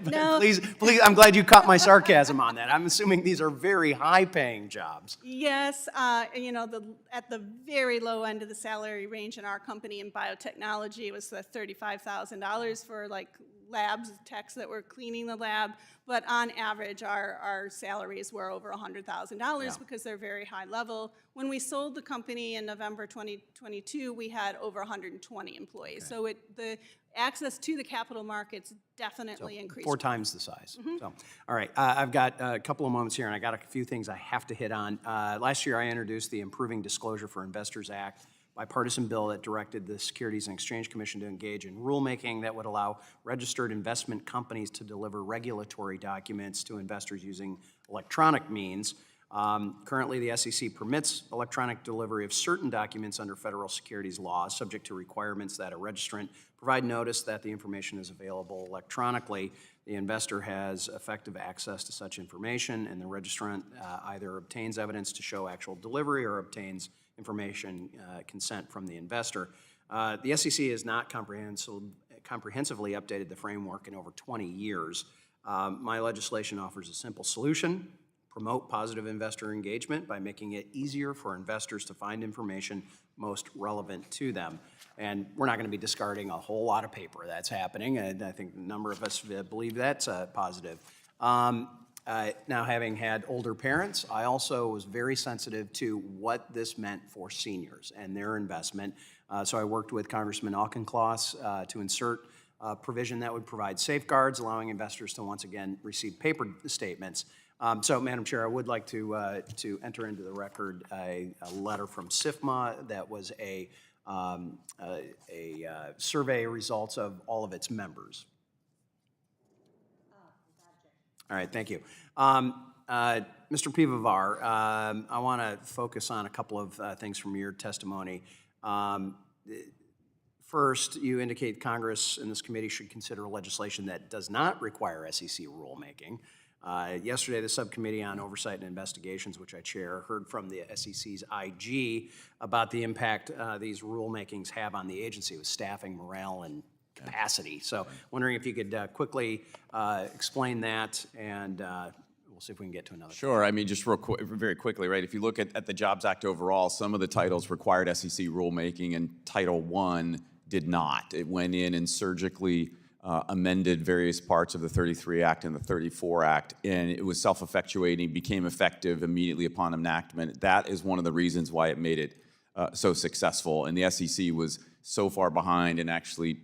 No. Please, I'm glad you caught my sarcasm on that. I'm assuming these are very high-paying jobs. Yes, you know, at the very low end of the salary range in our company in biotechnology, it was the $35,000 for like labs, techs that were cleaning the lab. But on average, our salaries were over $100,000 because they're very high level. When we sold the company in November 2022, we had over 120 employees. So the access to the capital markets definitely increased. 4 times the size. So, all right, I've got a couple of moments here, and I got a few things I have to hit on. Last year, I introduced the Improving Disclosure for Investors Act, bipartisan bill that directed the Securities and Exchange Commission to engage in rulemaking that would allow registered investment companies to deliver regulatory documents to investors using electronic means. Currently, the SEC permits electronic delivery of certain documents under federal securities law, subject to requirements that a registrant provide notice that the information is available electronically. The investor has effective access to such information, and the registrant either obtains evidence to show actual delivery or obtains information consent from the investor. The SEC has not comprehensively updated the framework in over 20 years. My legislation offers a simple solution: promote positive investor engagement by making it easier for investors to find information most relevant to them. And we're not going to be discarding a whole lot of paper. That's happening, and I think a number of us believe that's positive. Now, having had older parents, I also was very sensitive to what this meant for seniors and their investment. So I worked with Congressman Auchincloss to insert a provision that would provide safeguards, allowing investors to once again receive paper statements. So, Madam Chair, I would like to enter into the record a letter from SIFMA that was a survey results of all of its members. All right, thank you. Mr. Piwowar, I want to focus on a couple of things from your testimony. First, you indicate Congress and this committee should consider legislation that does not require SEC rulemaking. Yesterday, the Subcommittee on Oversight and Investigations, which I chair, heard from the SEC's IG about the impact these rulemakings have on the agency with staffing, morale, and capacity. So wondering if you could quickly explain that, and we'll see if we can get to another. Sure. I mean, just very quickly, right? If you look at the Jobs Act overall, some of the titles required SEC rulemaking, and Title I did not. It went in and surgically amended various parts of the 33 Act and the 34 Act, and it was self-effectuating, became effective immediately upon enactment. That is one of the reasons why it made it so successful. And the SEC was so far behind and actually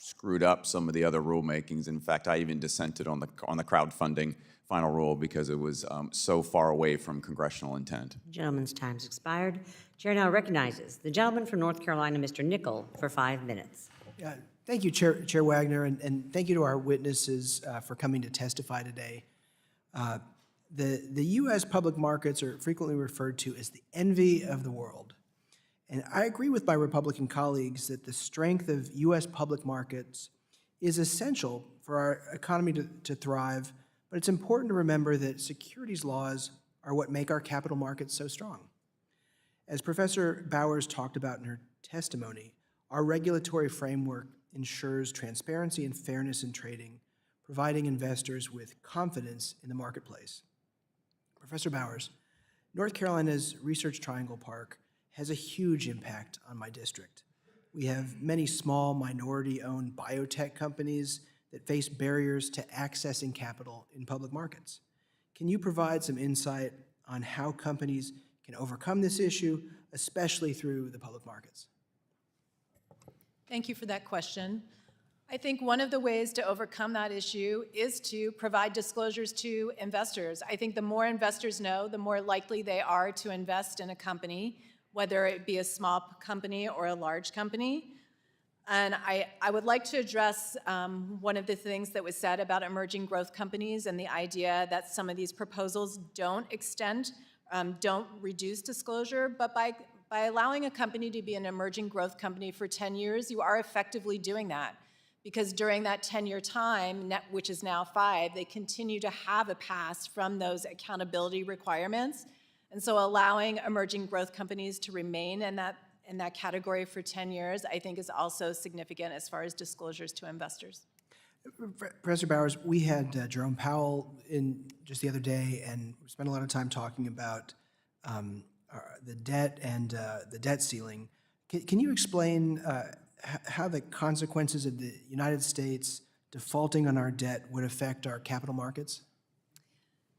screwed up some of the other rulemakings. In fact, I even dissented on the crowdfunding final rule because it was so far away from congressional intent. Gentleman's time's expired. Chair now recognizes the gentleman from North Carolina, Mr. Nickel, for 5 minutes. Yeah, thank you, Chair Wagner, and thank you to our witnesses for coming to testify today. The U.S. public markets are frequently referred to as the envy of the world. And I agree with my Republican colleagues that the strength of U.S. public markets is essential for our economy to thrive, but it's important to remember that securities laws are what make our capital markets so strong. As Professor Bowers talked about in her testimony, our regulatory framework ensures transparency and fairness in trading, providing investors with confidence in the marketplace. Professor Bowers, North Carolina's Research Triangle Park has a huge impact on my district. We have many small minority-owned biotech companies that face barriers to accessing capital in public markets. Can you provide some insight on how companies can overcome this issue, especially through the public markets? Thank you for that question. I think one of the ways to overcome that issue is to provide disclosures to investors. I think the more investors know, the more likely they are to invest in a company, whether it be a small company or a large company. And I would like to address one of the things that was said about emerging growth companies and the idea that some of these proposals don't reduce disclosure, but by allowing a company to be an emerging growth company for 10 years, you are effectively doing that. Because during that 10-year time, which is now 5, they continue to have a pass from those accountability requirements. And so allowing emerging growth companies to remain in that category for 10 years, I think is also significant as far as disclosures to investors. Professor Bowers, we had Jerome Powell in just the other day, and we spent a lot of time talking about the debt and the debt ceiling. Can you explain how the consequences of the United States defaulting on our debt would affect our capital markets?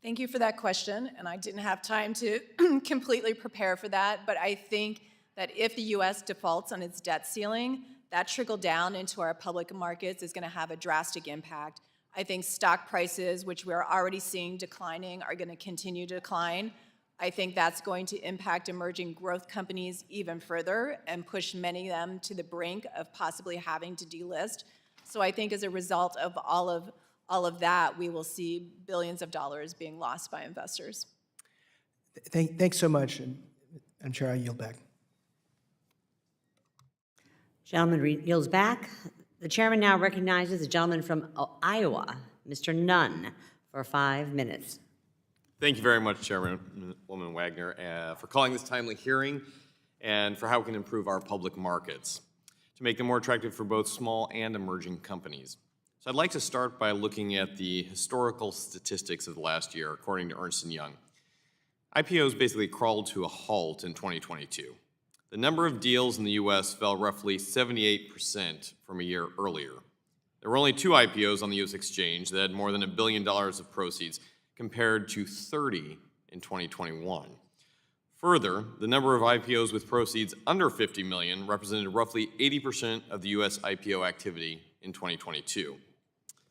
Thank you for that question, and I didn't have time to completely prepare for that, but I think that if the U.S. defaults on its debt ceiling, that trickle down into our public markets is going to have a drastic impact. I think stock prices, which we're already seeing declining, are going to continue to decline. I think that's going to impact emerging growth companies even further and push many of them to the brink of possibly having to delist. So I think as a result of all of that, we will see billions of dollars being lost by investors. Thanks so much, and Chair, I yield back. Gentleman yields back. The chairman now recognizes the gentleman from Iowa, Mr. Nunn, for 5 minutes. Thank you very much, Chairwoman Wagner, for calling this timely hearing and for how we can improve our public markets to make them more attractive for both small and emerging companies. So I'd like to start by looking at the historical statistics of the last year, according to Ernst & Young. IPOs basically crawled to a halt in 2022. The number of deals in the U.S. fell roughly 78% from a year earlier. There were only 2 IPOs on the U.S. exchange that had more than $1 billion of proceeds, compared to 30 in 2021. Further, the number of IPOs with proceeds under $50 million represented roughly 80% of the U.S. IPO activity in 2022.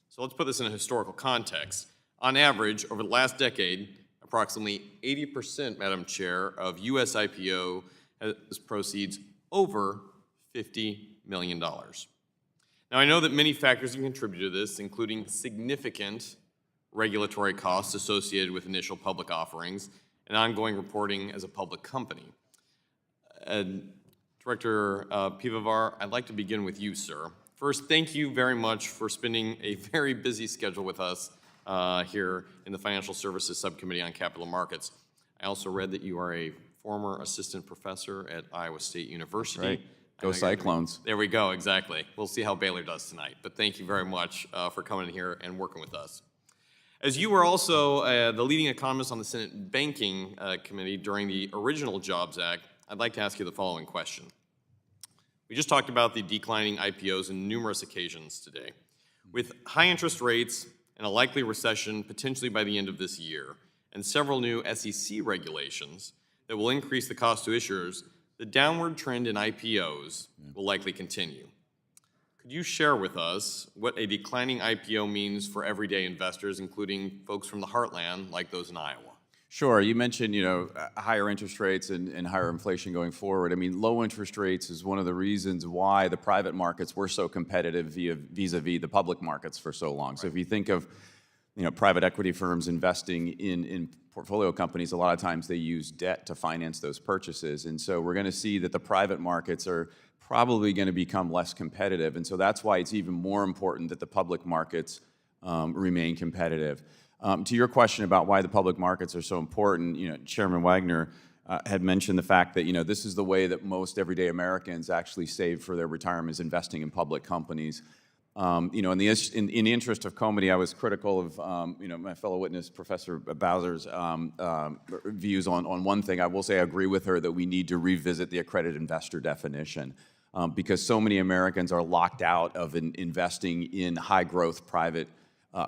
So let's put this in a historical context. On average, over the last decade, approximately 80%, Madam Chair, of U.S. IPO has proceeds over $50 million. Now, I know that many factors can contribute to this, including significant regulatory costs associated with initial public offerings and ongoing reporting as a public company. Director Piwowar, I'd like to begin with you, sir. First, thank you very much for spending a very busy schedule with us here in the Financial Services Subcommittee on Capital Markets. I also read that you are a former assistant professor at Iowa State University. Right. Go Cyclones. There we go, exactly. We'll see how Baylor does tonight. But thank you very much for coming here and working with us. As you were also the leading economist on the Senate Banking Committee during the original Jobs Act, I'd like to ask you the following question. We just talked about the declining IPOs on numerous occasions today. With high interest rates and a likely recession potentially by the end of this year, and several new SEC regulations that will increase the cost to issuers, the downward trend in IPOs will likely continue. Could you share with us what a declining IPO means for everyday investors, including folks from the heartland like those in Iowa? Sure. You mentioned, higher interest rates and higher inflation going forward. I mean, low interest rates is one of the reasons why the private markets were so competitive vis-a-vis the public markets for so long. Right. So if you think of, private equity firms investing in portfolio companies, a lot of times they use debt to finance those purchases. And so we're going to see that the private markets are probably going to become less competitive. And so that's why it's even more important that the public markets remain competitive. To your question about why the public markets are so important, Chairman Wagner had mentioned the fact that, this is the way that most everyday Americans actually save for their retirement, is investing in public companies. In the interest of comity, I was critical of, my fellow witness, Professor Bowser's views on one thing. I will say I agree with her that we need to revisit the accredited investor definition. Because so many Americans are locked out of investing in high-growth private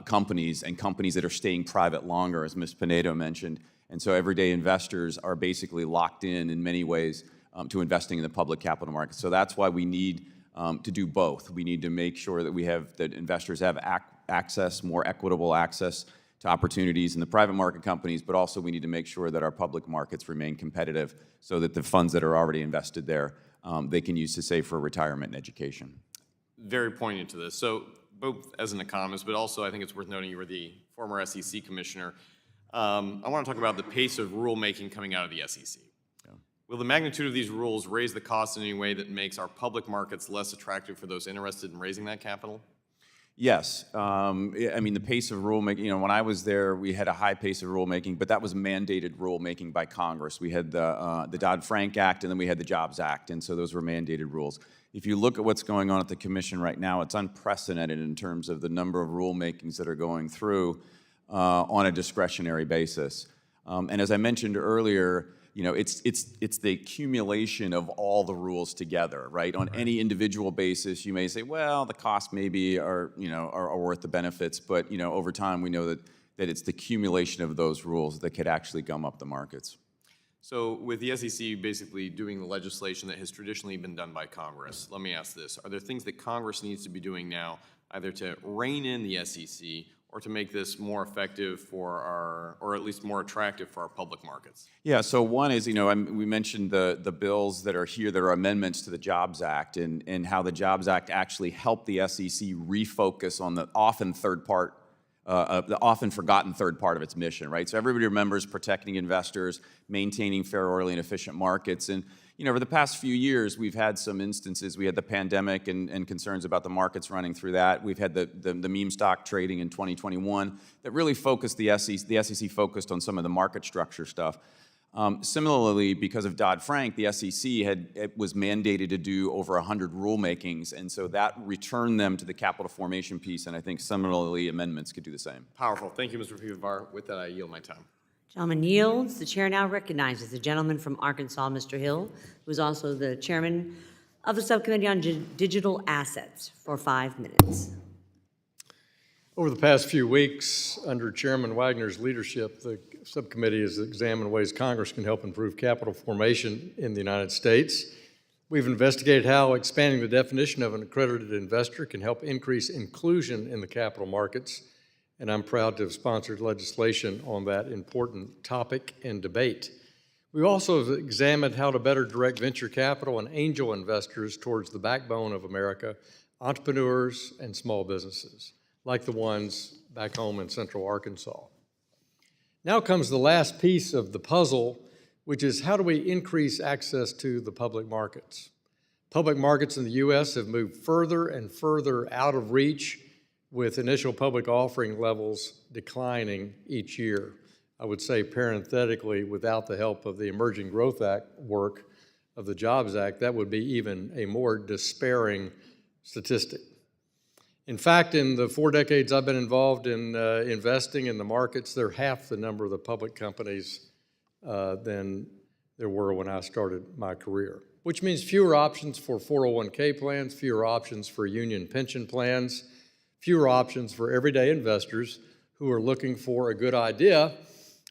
companies and companies that are staying private longer, as Ms. Pinedo mentioned. And so everyday investors are basically locked in many ways to investing in the public capital markets. So that's why we need to do both. We need to make sure that investors have access, more equitable access to opportunities in the private market companies, but also we need to make sure that our public markets remain competitive so that the funds that are already invested there, they can use to save for retirement and education. Very poignant to this. So both as an economist, but also I think it's worth noting you were the former SEC commissioner. I want to talk about the pace of rulemaking coming out of the SEC. Yeah. Will the magnitude of these rules raise the cost in any way that makes our public markets less attractive for those interested in raising that capital? Yes. I mean, the pace of rulemaking, when I was there, we had a high pace of rulemaking, but that was mandated rulemaking by Congress. We had the Dodd-Frank Act, and then we had the Jobs Act, and so those were mandated rules. If you look at what's going on at the Commission right now, it's unprecedented in terms of the number of rulemakings that are going through on a discretionary basis. And as I mentioned earlier, it's the accumulation of all the rules together, right? On any individual basis, you may say, well, the costs maybe are worth the benefits, but over time we know that it's the accumulation of those rules that could actually gum up the markets. So with the SEC basically doing the legislation that has traditionally been done by Congress, let me ask this. Are there things that Congress needs to be doing now, either to rein in the SEC or to make this more effective or at least more attractive for our public markets? Yeah, so one is, we mentioned the bills that are here that are amendments to the Jobs Act and how the Jobs Act actually helped the SEC refocus on the often forgotten third part of its mission, right? So everybody remembers protecting investors, maintaining fair, orderly, and efficient markets. And, over the past few years, we've had some instances. We had the pandemic and concerns about the markets running through that. We've had the meme stock trading in 2021 that really focused the SEC focused on some of the market structure stuff. Similarly, because of Dodd-Frank, the SEC was mandated to do over 100 rulemakings, and so that returned them to the capital formation piece, and I think similarly amendments could do the same. Powerful. Thank you, Mr. Piwowar. With that, I yield my time. Gentleman yields. The chair now recognizes the gentleman from Arkansas, Mr. Hill, who is also the chairman of the Subcommittee on Digital Assets, for 5 minutes. Over the past few weeks, under Chairman Wagner's leadership, the subcommittee has examined ways Congress can help improve capital formation in the United States. We've investigated how expanding the definition of an accredited investor can help increase inclusion in the capital markets, and I'm proud to have sponsored legislation on that important topic and debate. We also have examined how to better direct venture capital and angel investors towards the backbone of America, entrepreneurs and small businesses, like the ones back home in Central Arkansas. Now comes the last piece of the puzzle, which is how do we increase access to the public markets? Public markets in the U.S. have moved further and further out of reach, with initial public offering levels declining each year. I would say parenthetically, without the help of the Emerging Growth Act work of the Jobs Act, that would be even a more despairing statistic. In fact, in the 4 decades I've been involved in investing in the markets, they're half the number of the public companies than there were when I started my career, which means fewer options for 401k plans, fewer options for union pension plans, fewer options for everyday investors who are looking for a good idea,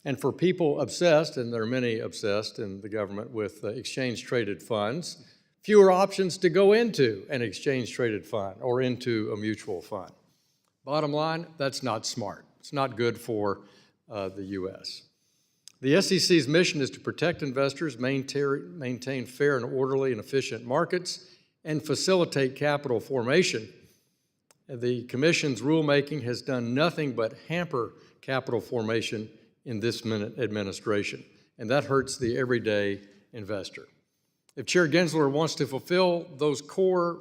and for people obsessed, and there are many obsessed in the government with exchange-traded funds, fewer options to go into an exchange-traded fund or into a mutual fund. Bottom line, that's not smart. It's not good for the U.S. The SEC's mission is to protect investors, maintain fair and orderly and efficient markets, and facilitate capital formation. The Commission's rulemaking has done nothing but hamper capital formation in this administration, and that hurts the everyday investor. If Chair Gensler wants to fulfill those core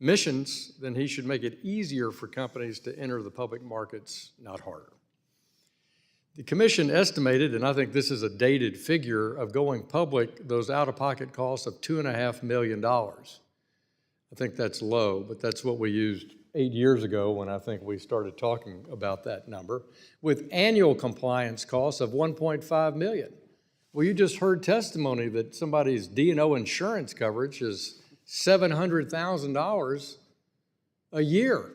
missions, then he should make it easier for companies to enter the public markets, not harder. The Commission estimated, and I think this is a dated figure, of going public, those out-of-pocket costs of $2.5 million. I think that's low, but that's what we used 8 years ago when I think we started talking about that number, with annual compliance costs of $1.5 million. Well, you just heard testimony that somebody's D&O insurance coverage is $700,000 a year.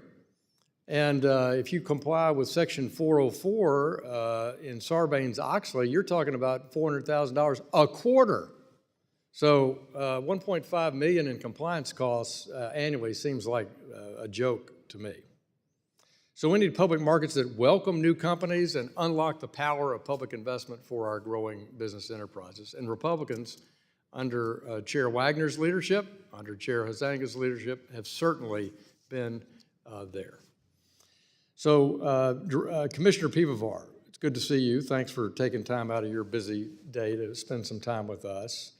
And if you comply with Section 404 in Sarbanes-Oxley, you're talking about $400,000 a quarter. So 1.5 million in compliance costs annually seems like a joke to me. So we need public markets that welcome new companies and unlock the power of public investment for our growing business enterprises. And Republicans, under Chair Wagner's leadership, under Chair Hazanga's leadership, have certainly been there. So Commissioner Piwowar, it's good to see you. Thanks for taking time out of your busy day to spend some time with us.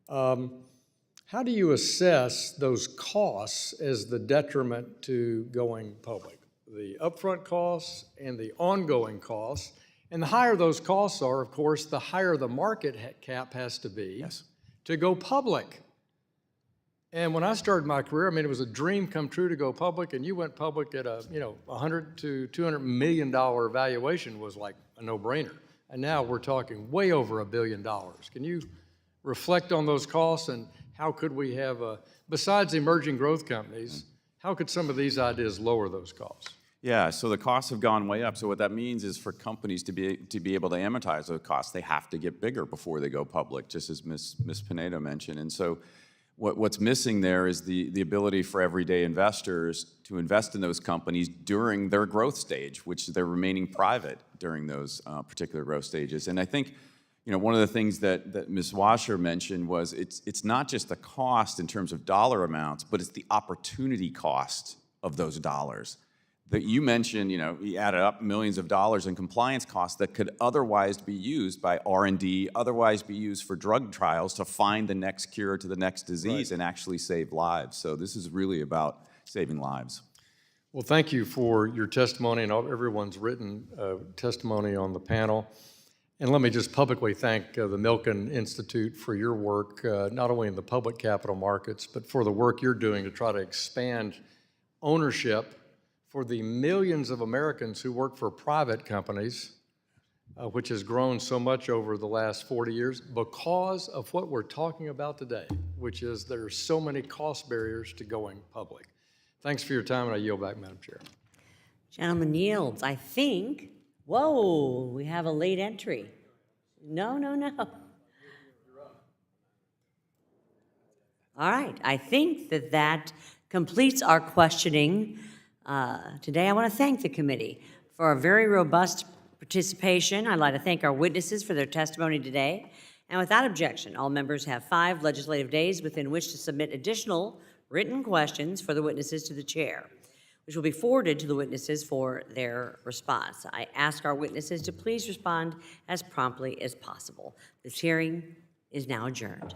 How do you assess those costs as the detriment to going public? The upfront costs and the ongoing costs. And the higher those costs are, of course, the higher the market cap has to be to go public. And when I started my career, I mean, it was a dream come true to go public, and you went public at a, $100 to $200 million valuation was like a no-brainer. And now we're talking way over $1 billion. Can you reflect on those costs, and how could we have, besides emerging growth companies, how could some of these ideas lower those costs? Yeah, so the costs have gone way up. So what that means is for companies to be able to amortize those costs, they have to get bigger before they go public, just as Ms. Pinedo mentioned. And so what's missing there is the ability for everyday investors to invest in those companies during their growth stage, which they're remaining private during those particular growth stages. And I think, one of the things that Ms. Washer mentioned was it's not just the cost in terms of dollar amounts, but it's the opportunity cost of those dollars. That you mentioned, you added up millions of dollars in compliance costs that could otherwise be used by R&D, otherwise be used for drug trials to find the next cure to the next disease and actually save lives. So this is really about saving lives. Well, thank you for your testimony and everyone's written testimony on the panel. And let me just publicly thank the Milken Institute for your work, not only in the public capital markets, but for the work you're doing to try to expand ownership for the millions of Americans who work for private companies, which has grown so much over the last 40 years because of what we're talking about today, which is there are so many cost barriers to going public. Thanks for your time, and I yield back, Madam Chair. Gentleman yields. I think, whoa, we have a late entry. No. All right, I think that completes our questioning today. I want to thank the committee for a very robust participation. I'd like to thank our witnesses for their testimony today. And without objection, all members have 5 legislative days within which to submit additional written questions for the witnesses to the chair, which will be forwarded to the witnesses for their response. I ask our witnesses to please respond as promptly as possible. This hearing is now adjourned.